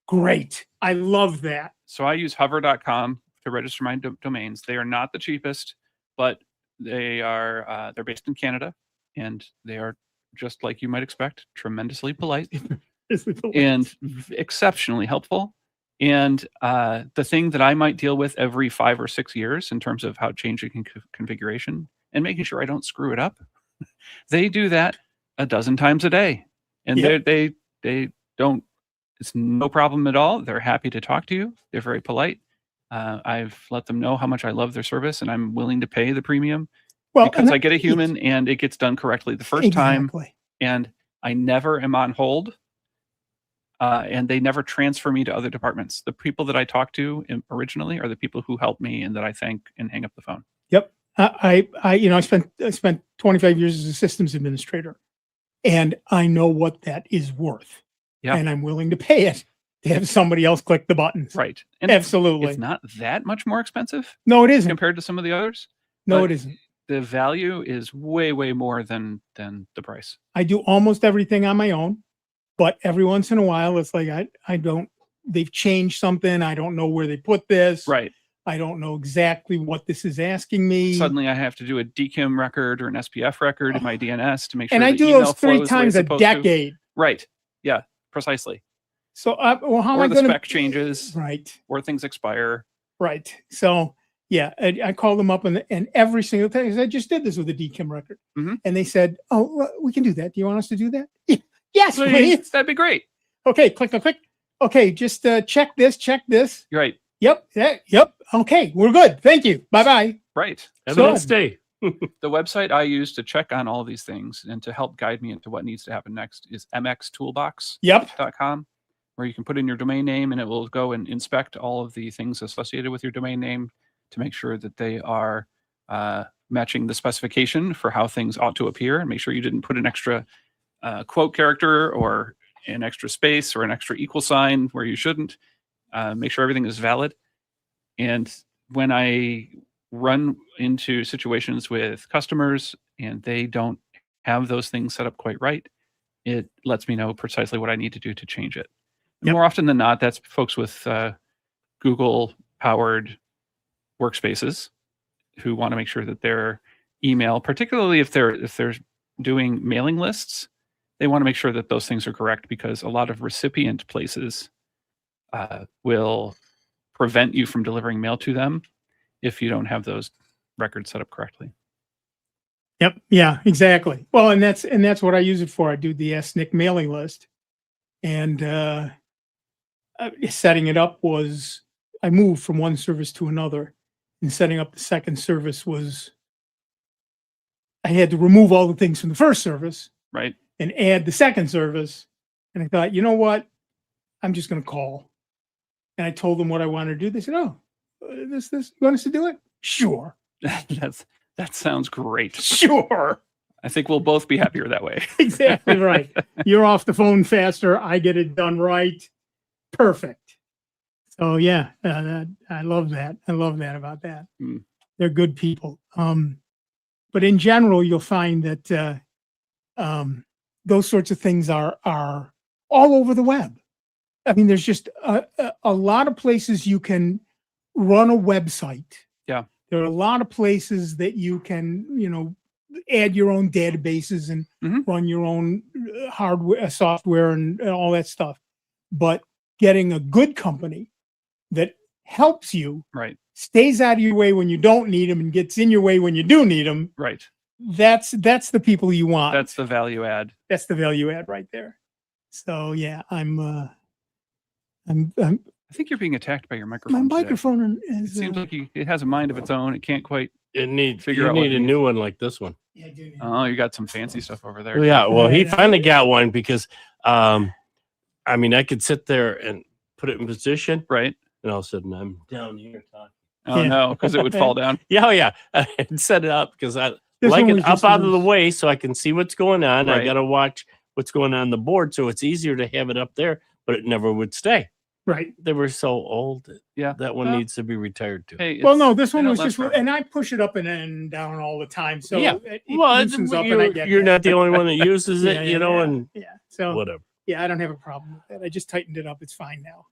Great. I love that. So I use hover.com to register my domains. They are not the cheapest, but they're based in Canada, and they are, just like you might expect, tremendously polite and exceptionally helpful. And the thing that I might deal with every 5 or 6 years in terms of how changing configuration and making sure I don't screw it up, they do that a dozen times a day, and Yep. they don't. It's no problem at all. They're happy to talk to you. They're very polite. I've let them know how much I love their service, and I'm willing to pay the premium because I get a human and it gets done correctly the first time, and I never am on hold. And they never transfer me to other departments. The people that I talk to originally are the people who helped me and that I thank and hang up the phone. Yep. I spent 25 years as a systems administrator, and I know what that is worth. Yeah. And I'm willing to pay it to have somebody else click the buttons. Right. And absolutely. It's not that much more expensive. No, it isn't. Compared to some of the others. No, it isn't. The value is way, way more than the price. I do almost everything on my own, but every once in a while it's like I don't, they've changed something. I don't know where they put this. Right. I don't know exactly what this is asking me. Suddenly I have to do a DKIM record or an SPF record in my DNS to make sure and I the do email those 3 flows the way times it's a supposed to. decade. Right. Yeah, precisely. So well, how am or I the going spec changes. Right. Or things expire. Right. So yeah, I called them up and every single time I just did this with a DKIM record, and they said, "Oh, well, we can do that. Do you want us to do that?" Yes, please. That'd be great. Okay, click. Okay, just check this. You're right. Yep. Yep. Okay, we're good. Thank you. Bye-bye. Right. Have a nice day. The website I use to check on all of these things and to help guide me into what needs to happen next is mxtoolbox.com, where you can put in your domain name and it will go and inspect all of the things associated with your domain name to make sure that they are matching the specification for how things ought to appear, and make sure you didn't put an extra quote character or an extra space or an extra equal sign where you shouldn't. Make sure everything is valid. And when I run into situations with customers and they don't have those things set up quite right, it lets me know precisely what I need to do to change it. And more often than not, that's folks with Google powered workspaces who want to make sure that their email, particularly if they're doing mailing lists, they want to make sure that those things are correct, because a lot of recipient places will prevent you from delivering mail to them if you don't have those records set up correctly. Yep. Yeah, exactly. Well, and that's what I use it for. I do the SNCC mailing list, and setting it up was, I moved from one service to another, and setting up the second service was, I had to remove all the things from the first service, right, and add the second service. And I thought, you know what? I'm just going to call. And I told them what I wanted to do. They said, "Oh, this, you want us to do it? Sure." That sounds great. Sure. I think we'll both be happier that way. Exactly right. You're off the phone faster. I get it done right. Perfect. So yeah, I love that. I love that about that. They're good people. But in general, you'll find that those sorts of things are all over the web. I mean, there's just a lot of places you can run a website. Yeah. There are a lot of places that you can, add your own databases and run your own hardware, software, and all that stuff. But getting a good company that helps you, right, stays out of your way when you don't need them and gets in your way when you do need them, right, that's the people you want. That's the value add. That's the value add right there. So yeah, I think you're being attacked by your microphone. My microphone It seems like it has a mind of its own. It can't quite. You need out a new one like this one. Yeah, I do. Oh, you got some fancy stuff over there. Yeah, well, he finally got one because, I mean, I could sit there and put it in position, right, and all of a sudden I'm down here talking. Oh no, because it would fall down. Yeah, oh yeah, and set it up because I This like one it was up just out of the way so I can see what's going on. Right. I got to watch what's going on the board, so it's easier to have it up there, but it never would stay. Right. They were so old. Yeah. That one needs to be retired too. Hey, Well, no, this one they was don't just, last and I push it up and down all the time. So yeah. it Well, loosens up and I get you're that. not the only one that uses it, Yeah, and so whatever. Yeah, I don't have a problem with that. I just tightened it up. It's fine now,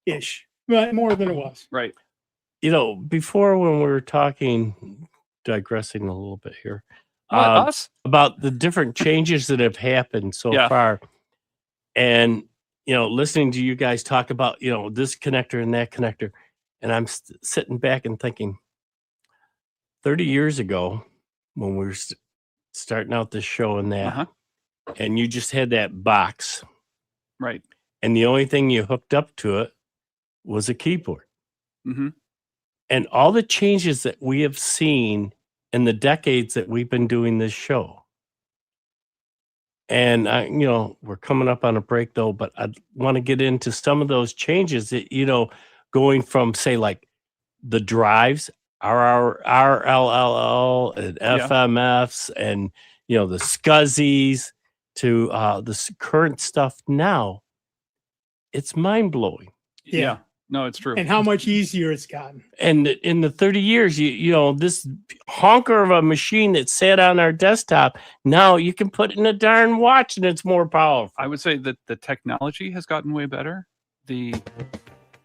ish. Well, more than it was. Right. Before when we were talking digressing a little bit here. Us? About the different changes that have happened so far. And, listening to you guys talk about, this connector and that connector. And I'm sitting back and thinking, 30 years ago, when we were starting out this show and that, and you just had that box. Right. And the only thing you hooked up to it was a keyboard. Mm-hmm. And all the changes that we have seen in the decades that we've been doing this show. And, we're coming up on a break, though, but I want to get into some of those changes that, going from, say, like the drives, RLL and FMFs and, the SCSIs to the current stuff now. It's mind-blowing. Yeah. No, it's true. And how much easier it's gotten. And in the 30 years, this honker of a machine that sat on our desktop, now you can put in a darn watch and it's more powerful. I would say that the technology has gotten way better. The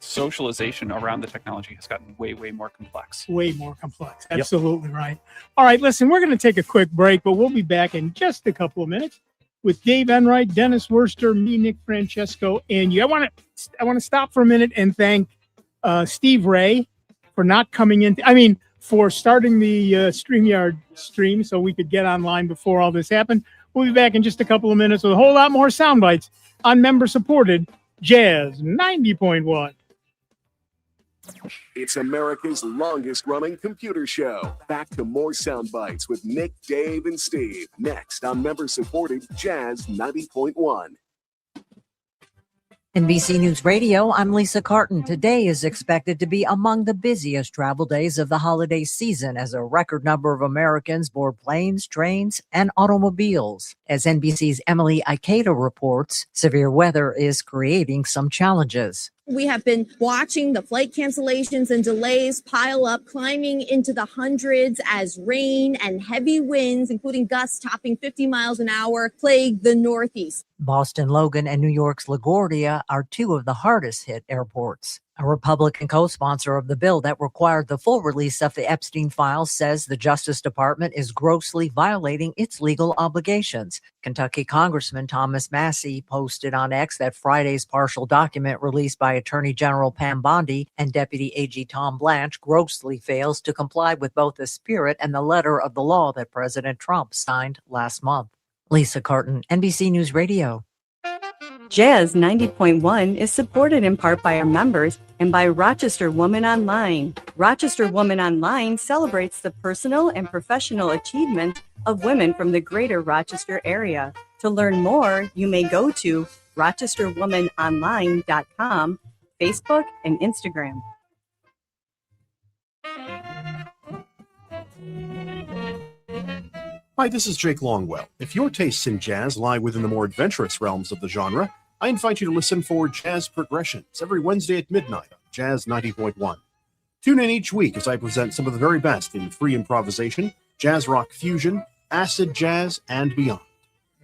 socialization around the technology has gotten way, way more complex. Way more complex. Absolutely right. All right, listen, we're going to take a quick break, but we'll be back in just a couple of minutes with Dave Enright, Dennis Worster, me, Nick Francesco, and you. I want to stop for a minute and thank Steve Ray for not coming in. For starting the StreamYard stream so we could get online before all this happened. We'll be back in just a couple of minutes with a whole lot more sound bites on member-supported Jazz 90.1. It's America's longest-running computer show. Back to more sound bites with Nick, Dave, and Steve. Next on member-supported Jazz 90.1. NBC News Radio, I'm Lisa Carton. Today is expected to be among the busiest travel days of the holiday season as a record number of Americans board planes, trains, and automobiles. As NBC's Emily Ikeda reports, severe weather is creating some challenges. We have been watching the flight cancellations and delays pile up, climbing into the hundreds as rain and heavy winds, including gusts topping 50 miles an hour, plague the Northeast. Boston Logan and New York's LaGuardia are two of the hardest hit airports. A Republican co-sponsor of the bill that required the full release of the Epstein files says the Justice Department is grossly violating its legal obligations. Kentucky Congressman Thomas Massey posted on X that Friday's partial document released by Attorney General Pam Bondi and Deputy AG Tom Blanche grossly fails to comply with both the spirit and the letter of the law that President Trump signed last month. Lisa Carton, NBC News Radio. Jazz 90.1 is supported in part by our members and by Rochester Woman Online. Rochester Woman Online celebrates the personal and professional achievement of women from the greater Rochester area. To learn more, you may go to rochesterwomanonline.com, Facebook, and Instagram. Hi, this is Jake Longwell. If your tastes in jazz lie within the more adventurous realms of the genre, I invite you to listen for Jazz Progressions every Wednesday at midnight on Jazz 90.1. Tune in each week as I present some of the very best in free improvisation, jazz rock fusion, acid jazz, and beyond.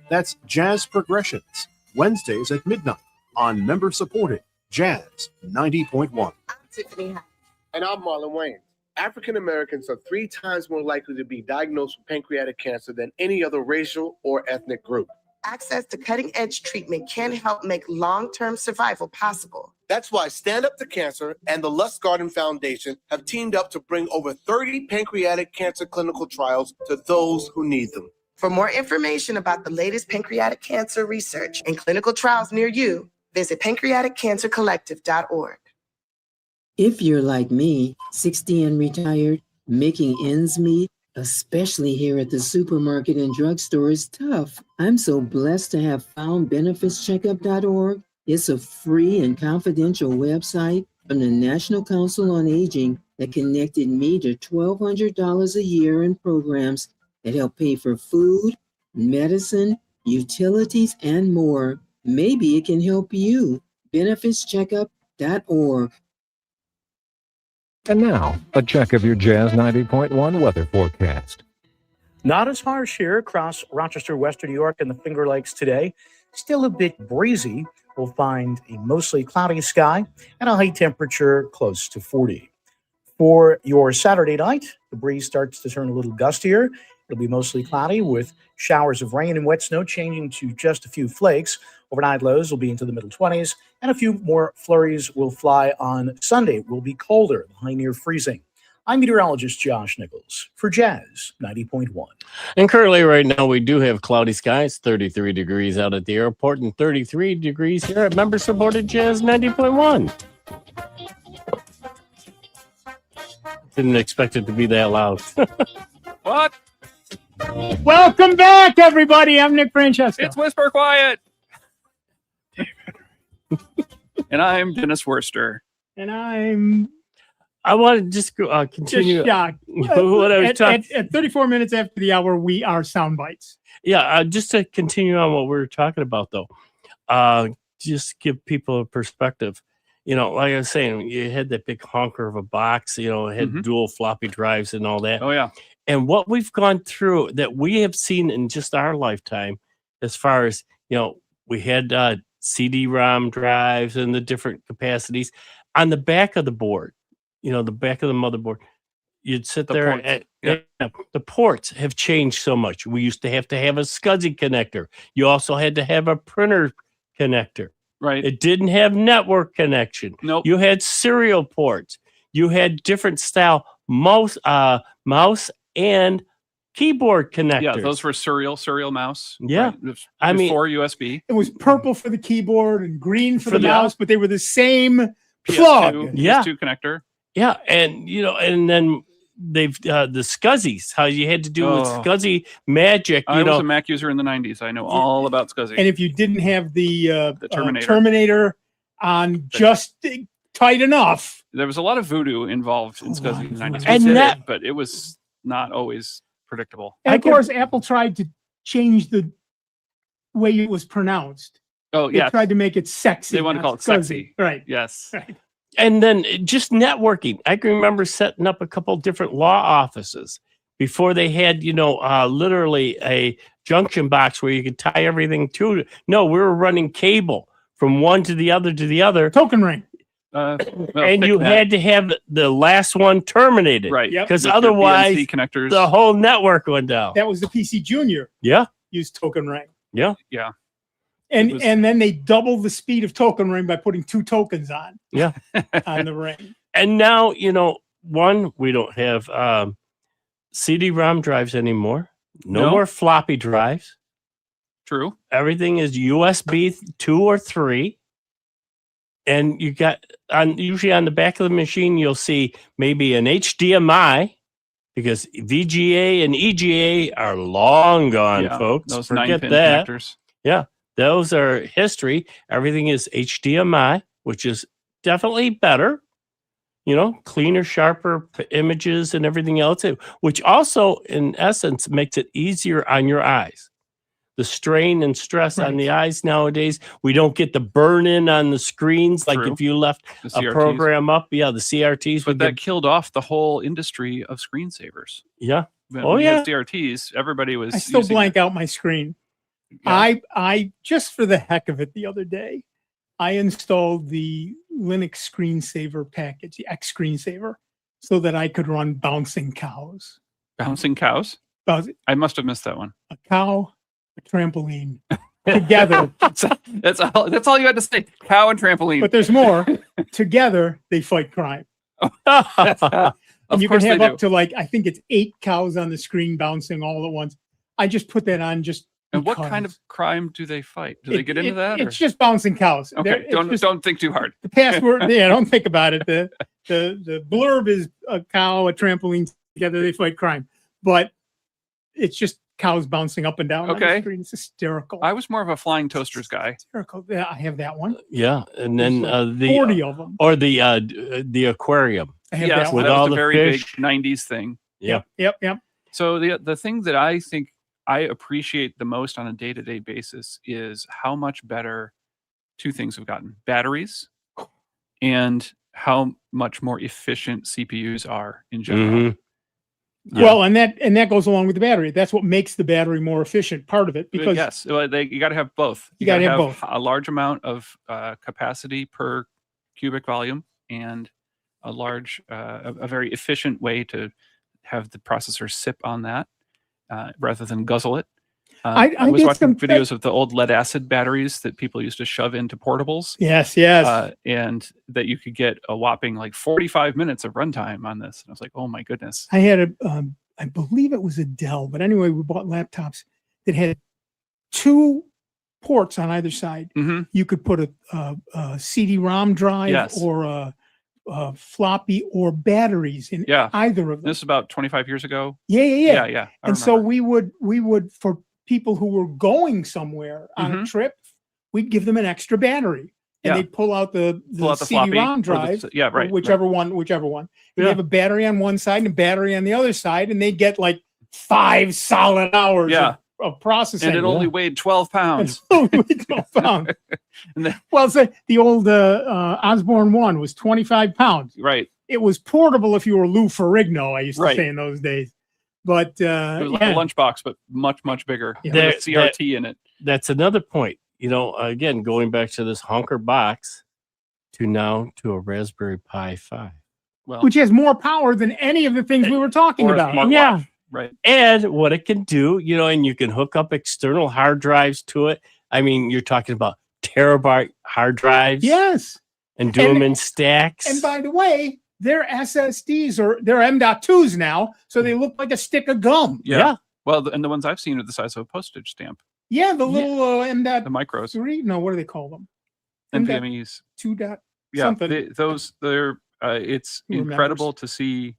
That's Jazz Progressions, Wednesdays at midnight on member-supported Jazz 90.1. I'm Tiffany Hunt. And I'm Marlon Wayne. African Americans are 3 times more likely to be diagnosed with pancreatic cancer than any other racial or ethnic group. Access to cutting-edge treatment can help make long-term survival possible. That's why Stand Up to Cancer and the Lust Garden Foundation have teamed up to bring over 30 pancreatic cancer clinical trials to those who need them. For more information about the latest pancreatic cancer research and clinical trials near you, visit pancreaticcancercollective.org. If you're like me, 60 and retired, making ends meet, especially here at the supermarket and drugstore, is tough. I'm so blessed to have found benefitscheckup.org. It's a free and confidential website from the National Council on Aging that connected me to $1,200 a year in programs that help pay for food, medicine, utilities, and more. Maybe it can help you. benefitscheckup.org. And now, a check of your Jazz 90.1 weather forecast. Not as harsh here across Rochester, Western New York, and the Finger Lakes today. Still a bit breezy. We'll find a mostly cloudy sky and a high temperature close to 40. For your Saturday night, the breeze starts to turn a little gustier. It'll be mostly cloudy with showers of rain and wet snow changing to just a few flakes. Overnight lows will be into the middle 20s, and a few more flurries will fly on Sunday. It will be colder, the high near freezing. I'm meteorologist Josh Nichols for Jazz 90.1. And currently right now we do have cloudy skies, 33 degrees out at the airport and 33 degrees here at member-supported Jazz 90.1. Didn't expect it to be that loud. What? Welcome back, everybody. I'm Nick Francesco. It's Whisper Quiet. And I'm Dennis Worster. And I want to just continue. just shocked. What I was talking. At 34 minutes after the hour, we are Sound Bites. Yeah, just to continue on what we were talking about, though, just give people a perspective. You know, like I was saying, you had that big honker of a box, you know, it had dual floppy drives and all that. Oh, yeah. And what we've gone through that we have seen in just our lifetime, as far as, you know, we had CD-ROM drives and the different capacities on the back of the board, you know, the back of the motherboard. You'd sit there and the ports have changed so much. We used to have a SCSI connector. You also had to have a printer connector. Right. It didn't have network connection. Nope. You had serial ports. You had different style mouse and keyboard connectors. Yeah, those were serial mouse. Yeah. Right? I mean, before USB. It was purple for the keyboard and green for the mouse, but they were the same plug. PS2 connector. Yeah, and you know, and then they've the SCSIs, how you had to do with SCSI magic. I was a Mac user in the 90s. I know all about SCSI. And if you didn't have the Terminator. Terminator on just tight enough, there was a lot of voodoo involved in SCSI in the 90s. And but it was not always predictable. and of course, Apple tried to change the way it was pronounced. Oh, They yeah. tried to make it sexy. They want to not call it SCSI. sexy. Right. Yes. Right. And then just networking. I can remember setting up a couple different law offices before they had, you know, literally a junction box where you could tie everything to. No, we were running cable from one to the other to the other. Token ring. And you had to have the last one terminated. Right. Because With the otherwise BNC connectors. the whole network went down. That was the PC Junior. Yeah. Used token ring. Yeah. Yeah. And then they doubled the speed of token ring by putting 2 tokens on Yeah. on the ring. And now, you know, we don't have CD-ROM drives anymore. No more floppy drives. True. Everything is USB 2 or 3. And you got usually on the back of the machine, you'll see maybe an HDMI because VGA and EGA are long gone, folks. Those Forget 9-pin that. connectors. Yeah, those are history. Everything is HDMI, which is definitely better. You know, cleaner, sharper images and everything else, which also, in essence, makes it easier on your eyes. The strain and stress on the eyes nowadays, we don't get the burn in on the screens like True. if you left The a CRTs. program up. Yeah, the CRTs. But that killed off the whole industry of screensavers. Yeah. When you had CRTs, everybody was. I still using blank out my screen. Yeah. I just for the heck of it the other day, I installed the Linux screensaver package, the X screensaver, so that I could run Bouncing Cows. Bouncing cows. I must have missed that one. A cow, a trampoline, together. That's all you had to say. Cow and trampoline. But there's more. Together, they fight crime. And you can have up to I think it's 8 cows on the screen bouncing all at once. I just put that on just. And what kind of crime do they fight? Do they get into that? It's just bouncing cows. Okay, don't think too hard. The password, don't think about it. The blurb is a cow, a trampoline, together they fight crime. But it's just cows bouncing up and down on the screen. It's hysterical. I was more of a flying toasters guy. Hysterical. Yeah, I have that one. Yeah, and then the 40 of them. or the aquarium. I have Yes, that one. that was all a the very fish. big 90s thing. Yeah. Yep. So the thing that I think I appreciate the most on a day-to-day basis is how much better 2 things have gotten: batteries and how much more efficient CPUs are in general. Yeah. Well, and that goes along with the battery. That's what makes the battery more efficient. Part of it, because yes, you got to have both. You gotta have both. A large amount of capacity per cubic volume and a very efficient way to have the processor sip on that rather than guzzle it. I was watching videos of the old lead acid batteries that people used to shove into portables. Yes. And that you could get a whopping like 45 minutes of runtime on this. And I was like, oh my goodness. I had I believe it was a Dell, but anyway, we bought laptops that had 2 ports on either side. Mm-hmm. You could put a CD-ROM drive or a floppy or batteries in either of them. This is about 25 years ago. Yeah. I And so we would for people who were going somewhere on a trip, we'd give them an extra battery, and they'd pull out the CD-ROM drive, or whichever one. And they have a battery on one side and a battery on the other side, and they get like 5 solid hours of processing. And it only weighed 12 pounds. And then, so the old Osborne 1 was 25 pounds. Right. It was portable if you were Lou Ferrigno, I used to say in those days. But it was like a lunchbox, but much, much bigger. With CRT in it. That's another point. Again, going back to this honker box to a Raspberry Pi 5. Well, which has more power than any of the things we were talking about. Yeah. Right. And what it can do, and you can hook up external hard drives to it. I mean, you're talking about terabyte hard drives. Yes. And do them in stacks. And by the way, their SSDs they're M.2s now, so they look like a stick of gum. Yeah. Well, and the ones I've seen are the size of a postage stamp. Yeah, the little M.3. The micros. No, what do they call them? NVMEs. 2. Something. It's incredible to see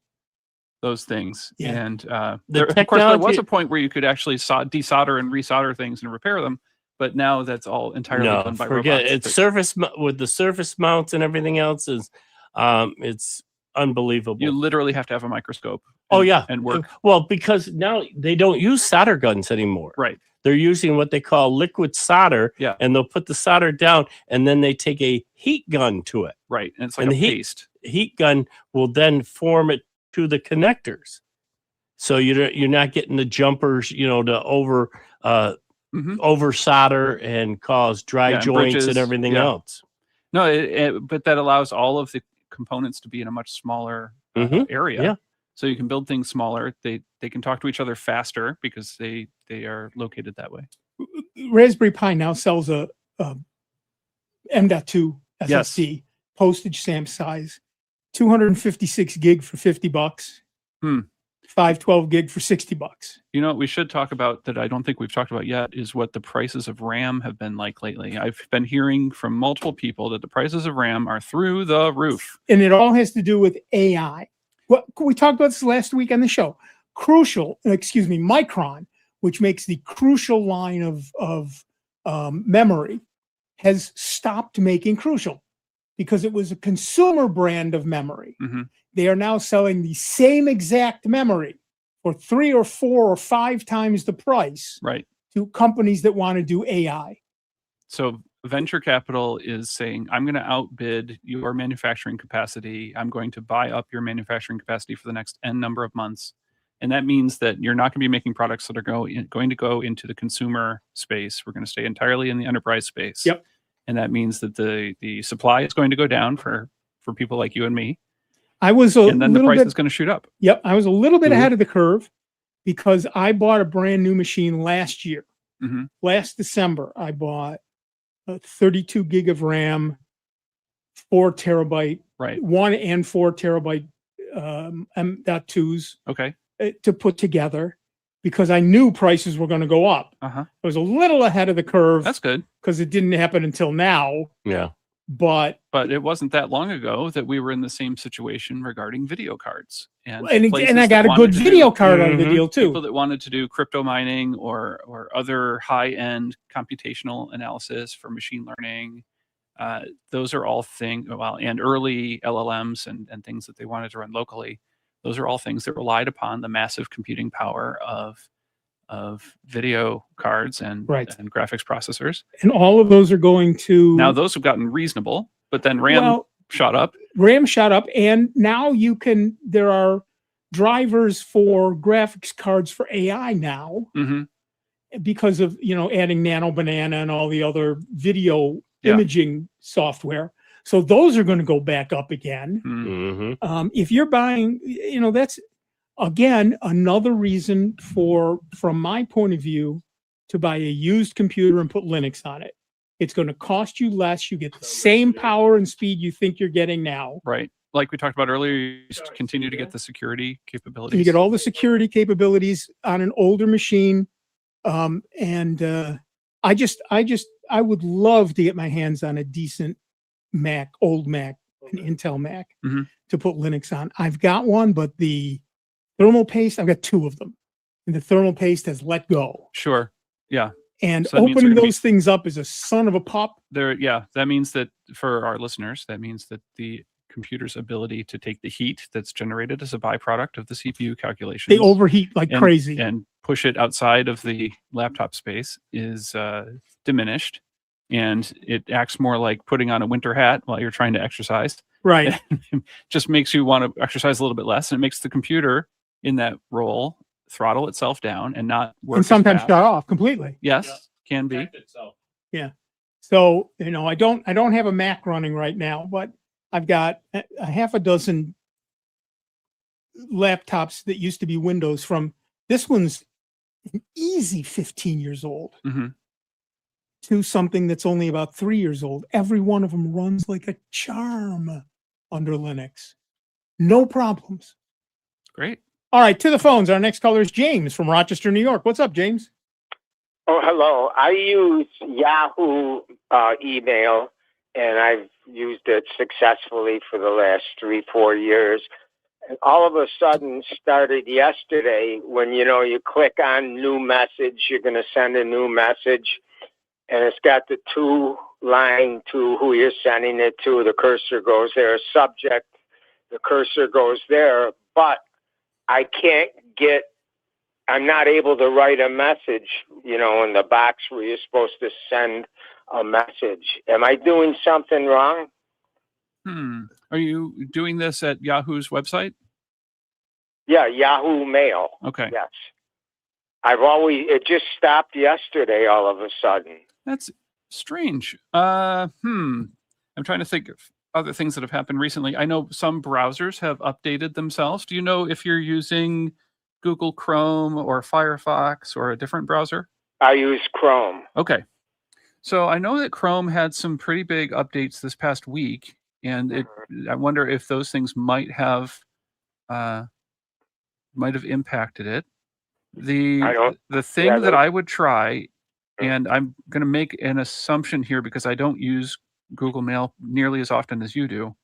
those things. Yeah. And of course, there was a point where you could actually desolder and resolder things and repair them. But now that's all entirely done by robots. It's surface with the surface mounts and everything else is it's unbelievable. You literally have to have a microscope. And work. Well, because now they don't use solder guns anymore. Right. They're using what they call liquid solder. Yeah. And they'll put the solder down, and then they take a heat gun to it. Right. And it's like a paste. Heat gun will then form it to the connectors. So you're not getting the jumpers, to over solder and cause dry joints bridges, and everything else. No, but that allows all of the components to be in a much smaller area. Yeah. So you can build things smaller. They can talk to each other faster because they are located that way. Raspberry Pi now sells a M.2 SSD, postage stamp size, 256 gig for $50. 512 gig for $60. What we should talk about that I don't think we've talked about yet is what the prices of RAM have been like lately. I've been hearing from multiple people that the prices of RAM are through the roof. And it all has to do with AI. Well, we talked about this last week on the show. Micron, which makes the Crucial line of memory, has stopped making Crucial because it was a consumer brand of memory. Mm-hmm. They are now selling the same exact memory for 3 or 4 or 5 times the price to companies that want to do AI. So venture capital is saying, I'm going to outbid your manufacturing capacity. I'm going to buy up your manufacturing capacity for the next N number of months. And that means that you're not going to be making products that are going to go into the consumer space. We're going to stay entirely in the enterprise space. Yep. And that means that the supply is going to go down for people like you and me. And then the price is going to shoot up. Yep. I was a little bit ahead of the curve because I bought a brand new machine last year. Mm-hmm. Last December, I bought a 32 gig of RAM, 4 terabyte, 1 and 4 terabyte M.2s to put together because I knew prices were going to go up. Uh-huh. I was a little ahead of the curve. That's good. Because it didn't happen until now. Yeah. But it wasn't that long ago that we were in the same situation regarding video cards. And I got a good video card out of the deal too. People that wanted to do crypto mining or other high-end computational analysis for machine learning, those are all things, and early LLMs and things that they wanted to run locally. Those are all things that relied upon the massive computing power of video cards and graphics processors. And all of those are going to... Now those have gotten reasonable, but then RAM shot up. RAM shot up, and now there are drivers for graphics cards for AI now because of, adding Nano Banana and all the other video imaging software. So those are going to go back up again. Mm-hmm. If you're buying, that's again another reason from my point of view, to buy a used computer and put Linux on it. It's going to cost you less. You get the same power and speed you think you're getting now. Right. Like we talked about earlier, you just continue to get the security capabilities. You get all the security capabilities on an older machine. I would love to get my hands on a decent Mac, old Mac, an Intel Mac, to put Linux on. I've got one, but the thermal paste, I've got two of them, and the thermal paste has let go. Sure. Yeah. And So that means opening they're gonna those things up is a son of a pup. That means that for our listeners, that means that the computer's ability to take the heat that's generated as a byproduct of the CPU calculations, They overheat like crazy. and push it outside of the laptop space is diminished, and it acts more like putting on a winter hat while you're trying to exercise. Right. Just makes you want to exercise a little bit less, and it makes the computer in that role throttle itself down and not work. And sometimes as fast. shut off completely. Yes, can be. Yeah. So, I don't have a Mac running right now, but I've got a half a dozen laptops that used to be Windows this one's an easy 15 years old to something that's only about 3 years old. Every one of them runs like a charm under Linux. No problems. Great. All right, to the phones. Our next caller is James from Rochester, New York. What's up, James? Oh, hello. I use Yahoo email, and I've used it successfully for the last 3-4 years. And all of a sudden started yesterday when, you click on new message, you're going to send a new message, and it's got the line to who you're sending it to. The cursor goes there, subject, the cursor goes there, but I'm not able to write a message, in the box where you're supposed to send a message. Am I doing something wrong? Are you doing this at Yahoo's website? Yeah, Yahoo Mail. Okay. Yes. It just stopped yesterday all of a sudden. That's strange. I'm trying to think of other things that have happened recently. I know some browsers have updated themselves. Do you know if you're using Google Chrome or Firefox or a different browser? I use Chrome. Okay. So I know that Chrome had some pretty big updates this past week, and I wonder if those things might have impacted it. The thing that I would try, and I'm going to make an assumption here because I don't use Google Mail nearly as often as you do.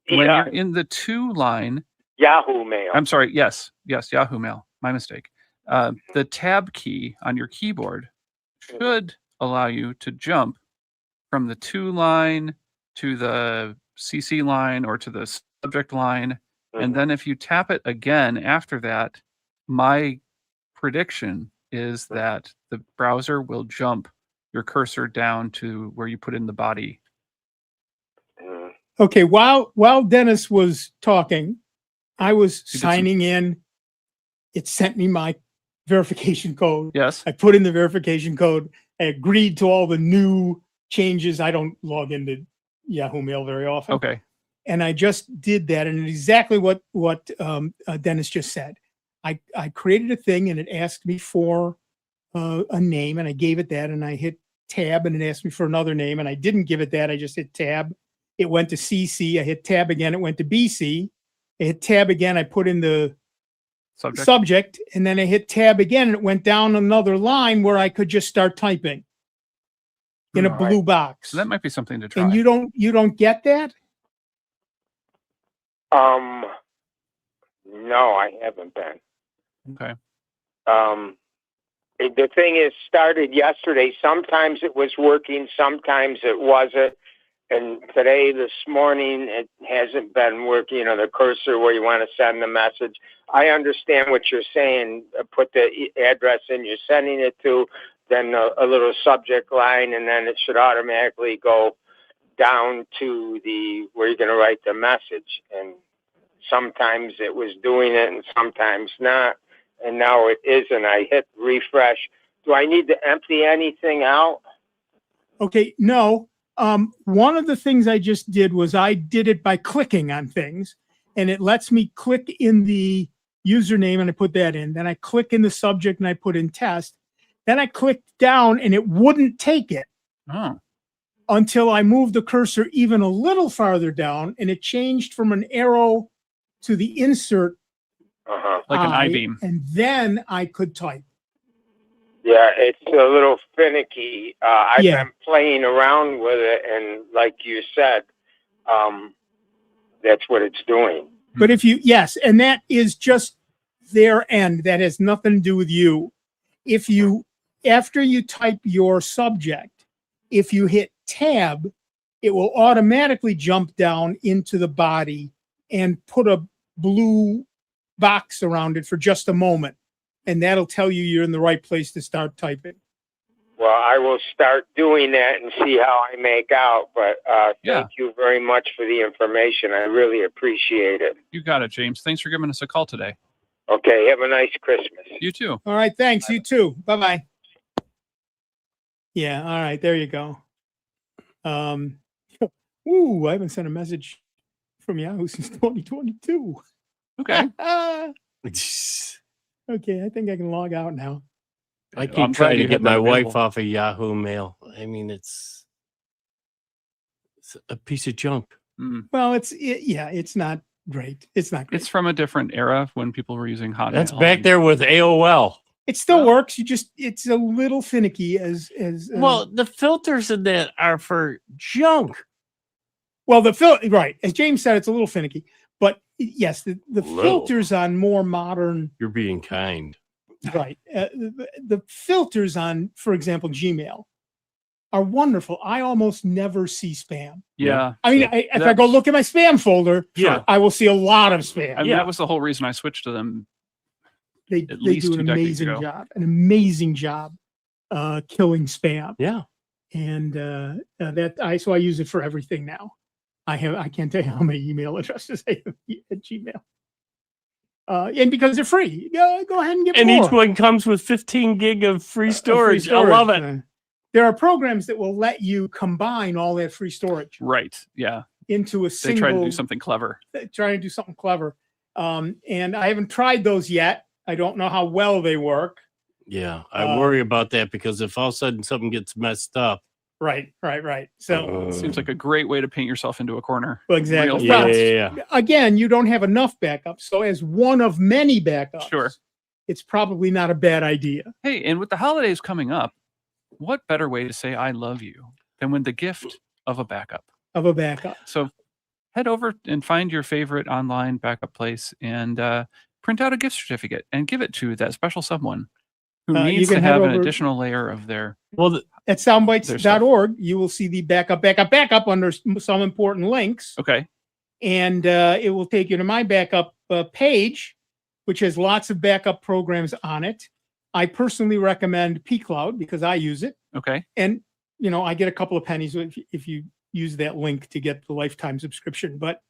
When you're in the to line, Yahoo Mail. I'm sorry. Yes, Yahoo Mail. My mistake. The tab key on your keyboard should allow you to jump from the to line to the CC line or to the subject line. And then if you tap it again after that, my prediction is that the browser will jump your cursor down to where you put in the body. Okay, while Dennis was talking, I was signing in. It sent me my verification code. Yes. I put in the verification code. I agreed to all the new changes. I don't log into Yahoo Mail very often. Okay. And I just did that, and exactly what Dennis just said. I created a thing, and it asked me for a name, and I gave it that, and I hit tab, and it asked me for another name, and I didn't give it that. I just hit tab. It went to CC. I hit tab again. It went to BC. I hit tab again. I put in the subject, and then I hit tab again, and it went down another line where I could just start typing in a blue box. So that might be something to try. And you don't get that? No, I haven't been. Okay. The thing is, started yesterday. Sometimes it was working, sometimes it wasn't. And today, this morning, it hasn't been working. The cursor where you want to send the message. I understand what you're saying. Put the address in you're sending it to, then a little subject line, and then it should automatically go down to where you're going to write the message. And sometimes it was doing it and sometimes not. And now it isn't. I hit refresh. Do I need to empty anything out? Okay, no. One of the things I just did was I did it by clicking on things, and it lets me click in the username and I put that in. Then I click in the subject and I put in test. Then I clicked down and it wouldn't take it until I moved the cursor even a little farther down, and it changed from an arrow to the insert like an I-beam. And then I could type. Yeah, it's a little finicky. I've been playing around with it, and like you said, that's what it's doing. But if you, and that is just their end. That has nothing to do with you. If you, after you type your subject, if you hit tab, it will automatically jump down into the body and put a blue box around it for just a moment. And that'll tell you you're in the right place to start typing. Well, I will start doing that and see how I make out. But thank you very much for the information. I really appreciate it. You got it, James. Thanks for giving us a call today. Okay. Have a nice Christmas. You too. All right. Thanks. You too. Bye-bye. Yeah. All right. There you go. Ooh, I haven't sent a message from Yahoo since 2022. Okay. Okay. I think I can log out now. I keep trying to get my wife off of Yahoo Mail. I mean, it's a piece of junk. Well, it's not great. It's not great. It's from a different era when people were using Hotmail. That's back there with AOL. It still works. It's a little finicky as well, the filters in that are for junk. Well, right. As James said, it's a little finicky. But yes, the filters on more modern. You're being kind. Right. The filters on, for example, Gmail are wonderful. I almost never see spam. Yeah. I mean, if I go look at my spam folder, I will see a lot of spam. I mean, that was the whole reason I switched to them. They do an amazing job killing spam. Yeah. And so I use it for everything now. I can't tell you how many email addresses I have at Gmail. And because they're free, go ahead and get more. And each one comes with 15 gig of free storage. I love it. There are programs that will let you combine all that free storage. Right. Yeah. Into a single. They try to do something clever. And I haven't tried those yet. I don't know how well they work. Yeah. I worry about that because if all of a sudden something gets messed up. Right. So seems like a great way to paint yourself into a corner. Well, exactly. Yeah. Again, you don't have enough backups. So as one of many backups, it's probably not a bad idea. Hey, and with the holidays coming up, what better way to say I love you than with the gift of a backup? So head over and find your favorite online backup place and print out a gift certificate and give it to that special someone who needs to have an additional layer of their. Well, at soundbytes.org, you will see the backup under some important links. Okay. And it will take you to my backup page, which has lots of backup programs on it. I personally recommend pCloud because I use it. Okay. And, I get a couple of pennies if you use that link to get the lifetime subscription. But,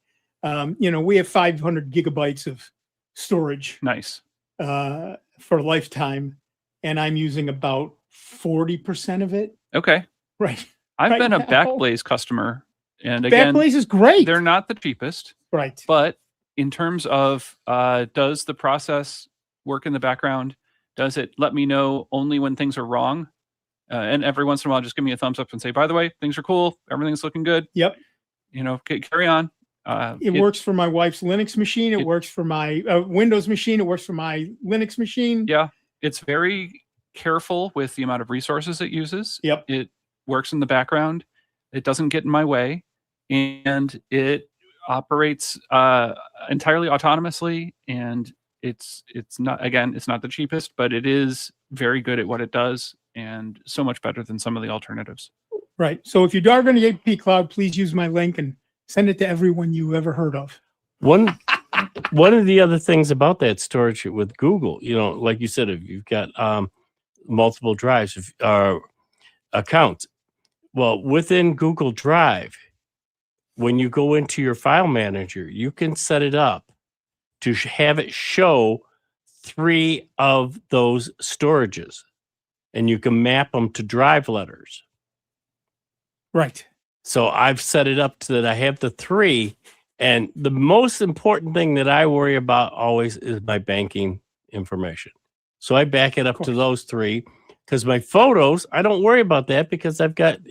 we have 500 gigabytes of storage. Nice. For lifetime. And I'm using about 40% of it. Okay. Right. I've been a Backblaze customer. And again, Backblaze is great. They're not the cheapest. Right. But in terms of does the process work in the background? Does it let me know only when things are wrong? And every once in a while, just give me a thumbs up and say, by the way, things are cool. Everything's looking good. Yep. Carry on. It works for my wife's Linux machine. It works for my Windows machine. It works for my Linux machine. Yeah. It's very careful with the amount of resources it uses. Yep. It works in the background. It doesn't get in my way. And it operates entirely autonomously. And it's not the cheapest, but it is very good at what it does and so much better than some of the alternatives. Right. So if you are going to get pCloud, please use my link and send it to everyone you ever heard of. One of the other things about that storage with Google, like you said, if you've got multiple drives accounts, well, within Google Drive, when you go into your file manager, you can set it up to have it show 3 of those storages, and you can map them to drive letters. Right. So I've set it up so that I have the 3. And the most important thing that I worry about always is my banking information. So I back it up to those 3 because my photos, I don't worry about that because I've got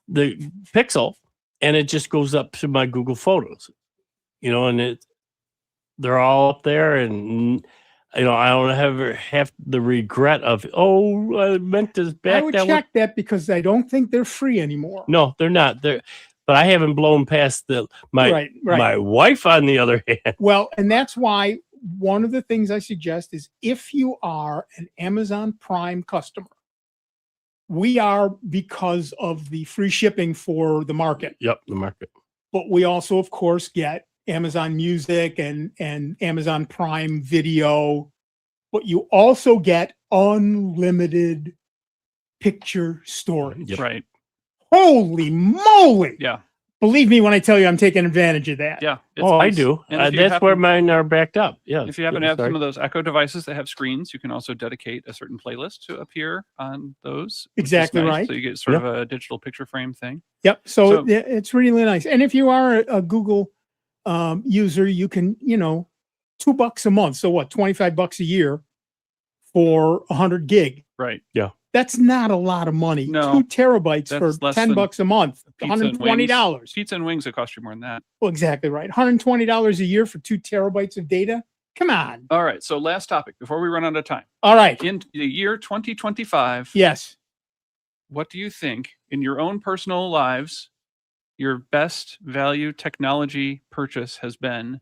the Pixel and it just goes up to my Google Photos, and they're all up there. And, I don't have the regret of, I meant to back I would check that because I don't think they're free anymore. No, they're not. But I haven't blown past my Right. my wife, on the other hand. Well, and that's why one of the things I suggest is if you are an Amazon Prime customer, we are because of the free shipping for the market. Yep, the market. But we also, of course, get Amazon Music and Amazon Prime Video. But you also get unlimited picture storage. Right. Holy moly. Yeah. Believe me when I tell you I'm taking advantage of that. Yeah. I do. That's where mine are backed up. Yeah. If you happen to have some of those Echo devices that have screens, you can also dedicate a certain playlist to appear on those. which is Exactly nice. right. So you get sort of a digital picture frame thing. Yep. So it's really nice. And if you are a Google user, you can, $2 a month. So what, $25 a year for 100 gig. Right. Yeah. That's not a lot of money. No. 2 terabytes That's for less than $10 a month, Pizza and $120. wings. Pizza and wings, it cost you more than that. Well, exactly right. $120 a year for 2 terabytes of data. Come on. All right. So last topic before we run out of time. All right. In the year 2025. Yes. What do you think in your own personal lives, your best value technology purchase has been,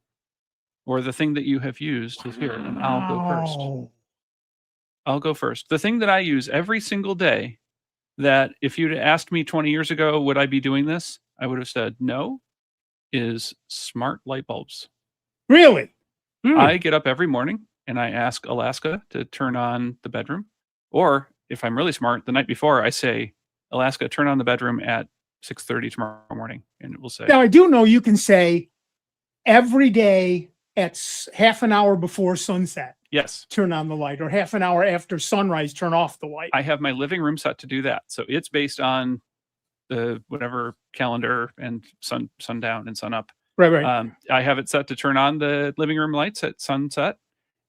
or the thing that you have used this year? And I'll go first. I'll go first. The thing that I use every single day that if you'd asked me 20 years ago, would I be doing this? I would have said no, is smart light bulbs. Really? I get up every morning and I ask Alaska to turn on the bedroom. Or if I'm really smart, the night before I say, Alaska, turn on the bedroom at 6:30 tomorrow morning. And it will say. Now, I do know you can say every day at half an hour before sunset. Yes. Turn on the light, or half an hour after sunrise, turn off the light. I have my living room set to do that. So it's based on the whatever calendar and sundown and sun up. Right. I have it set to turn on the living room lights at sunset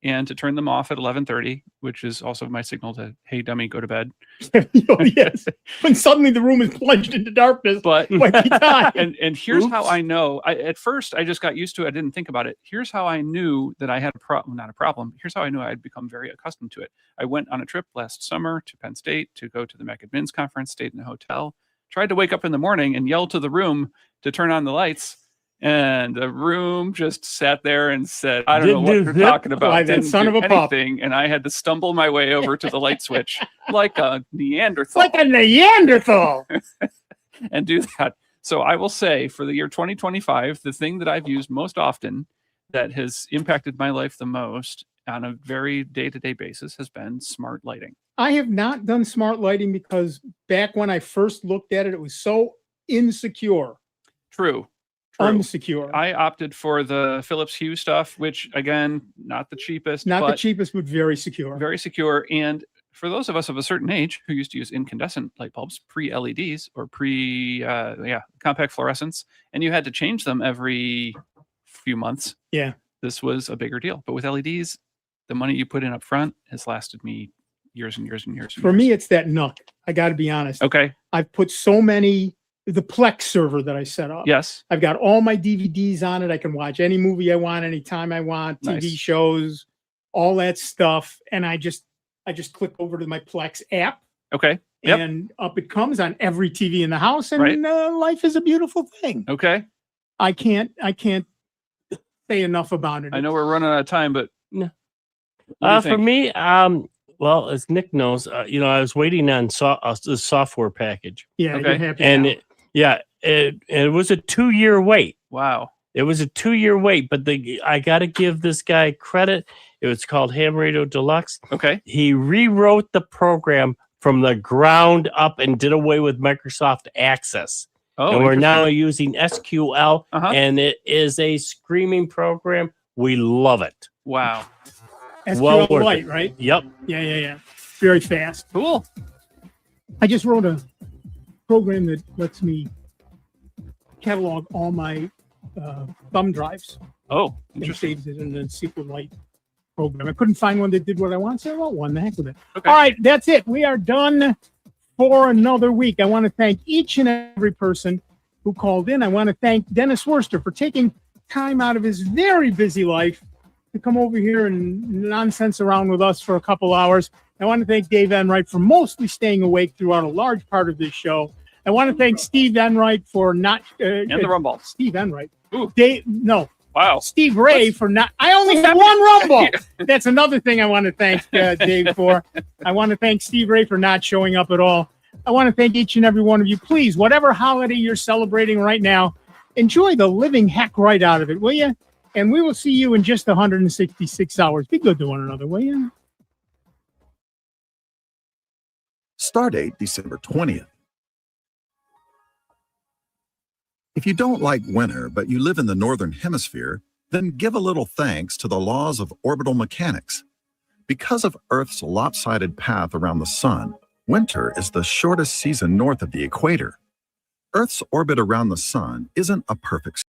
and to turn them off at 11:30, which is also my signal to, hey, dummy, go to bed. Yes. When suddenly the room is plunged into darkness, but might be time. And here's how I know. At first, I just got used to it. I didn't think about it. Here's how I knew that I had a problem. Not a problem. Here's how I knew I had become very accustomed to it. I went on a trip last summer to Penn State to go to the Mac Admins conference, stayed in a hotel, tried to wake up in the morning and yell to the room to turn on the lights. And the room just sat there and said, I don't know what you're talking about. Why, that son of a pup. And I had to stumble my way over to the light switch like a Neanderthal. Like a Neanderthal. And do that. So I will say for the year 2025, the thing that I've used most often that has impacted my life the most on a very day-to-day basis has been smart lighting. I have not done smart lighting because back when I first looked at it, it was so insecure. True. Unsecure. I opted for the Philips Hue stuff, which again, not the cheapest. Not but the cheapest, but very secure. Very secure. And for those of us of a certain age who used to use incandescent light bulbs, pre-LEDs or compact fluorescents, and you had to change them every few months. Yeah. This was a bigger deal. But with LEDs, the money you put in up front has lasted me years and years and years. For me, it's that NUC. I got to be honest. Okay. I've put so many. The Plex server that I set up. Yes. I've got all my DVDs on it. I can watch any movie I want, anytime I want, TV shows, all that stuff. And I just click over to my Plex app. Okay. Yep. And up it comes on every TV in the house. And life is a beautiful thing. Okay. I can't say enough about it. I know we're running out of time, but no. For me, well, as Nick knows, I was waiting on the software package. Yeah. Okay. You're happy And now. it was a 2-year wait. Wow. It was a 2-year wait, but I got to give this guy credit. It was called Ham Radio Deluxe. Okay. He rewrote the program from the ground up and did away with Microsoft Access. Oh, and we're now using SQL, and it is a screaming program. We love it. Wow. SQL worth Lite, it. right? Yep. Yeah. Very fast. Cool. I just wrote a program that lets me catalog all my thumb drives. Oh, And interesting. saves it in the SQLite program. I couldn't find one that did what I want, so I wrote one. The heck with it. All right, that's it. We are done for another week. I want to thank each and every person who called in. I want to thank Dennis Worster for taking time out of his very busy life to come over here and nonsense around with us for a couple hours. I want to thank Dave Enright for mostly staying awake throughout a large part of this show. I want to thank Steve Enright for not... and the Rumble. Steve Enright. Dave, no. Wow. Steve Ray for not... I only have one Rumble. That's another thing I want to thank Dave for. I want to thank Steve Ray for not showing up at all. I want to thank each and every one of you. Please, whatever holiday you're celebrating right now, enjoy the living heck right out of it, will you? And we will see you in just 166 hours. Be good to one another, will you? Stardate December 20th. If you don't like winter, but you live in the Northern Hemisphere, then give a little thanks to the laws of orbital mechanics. Because of Earth's lopsided path around the sun, winter is the shortest season north of the equator. Earth's orbit around the sun isn't a perfect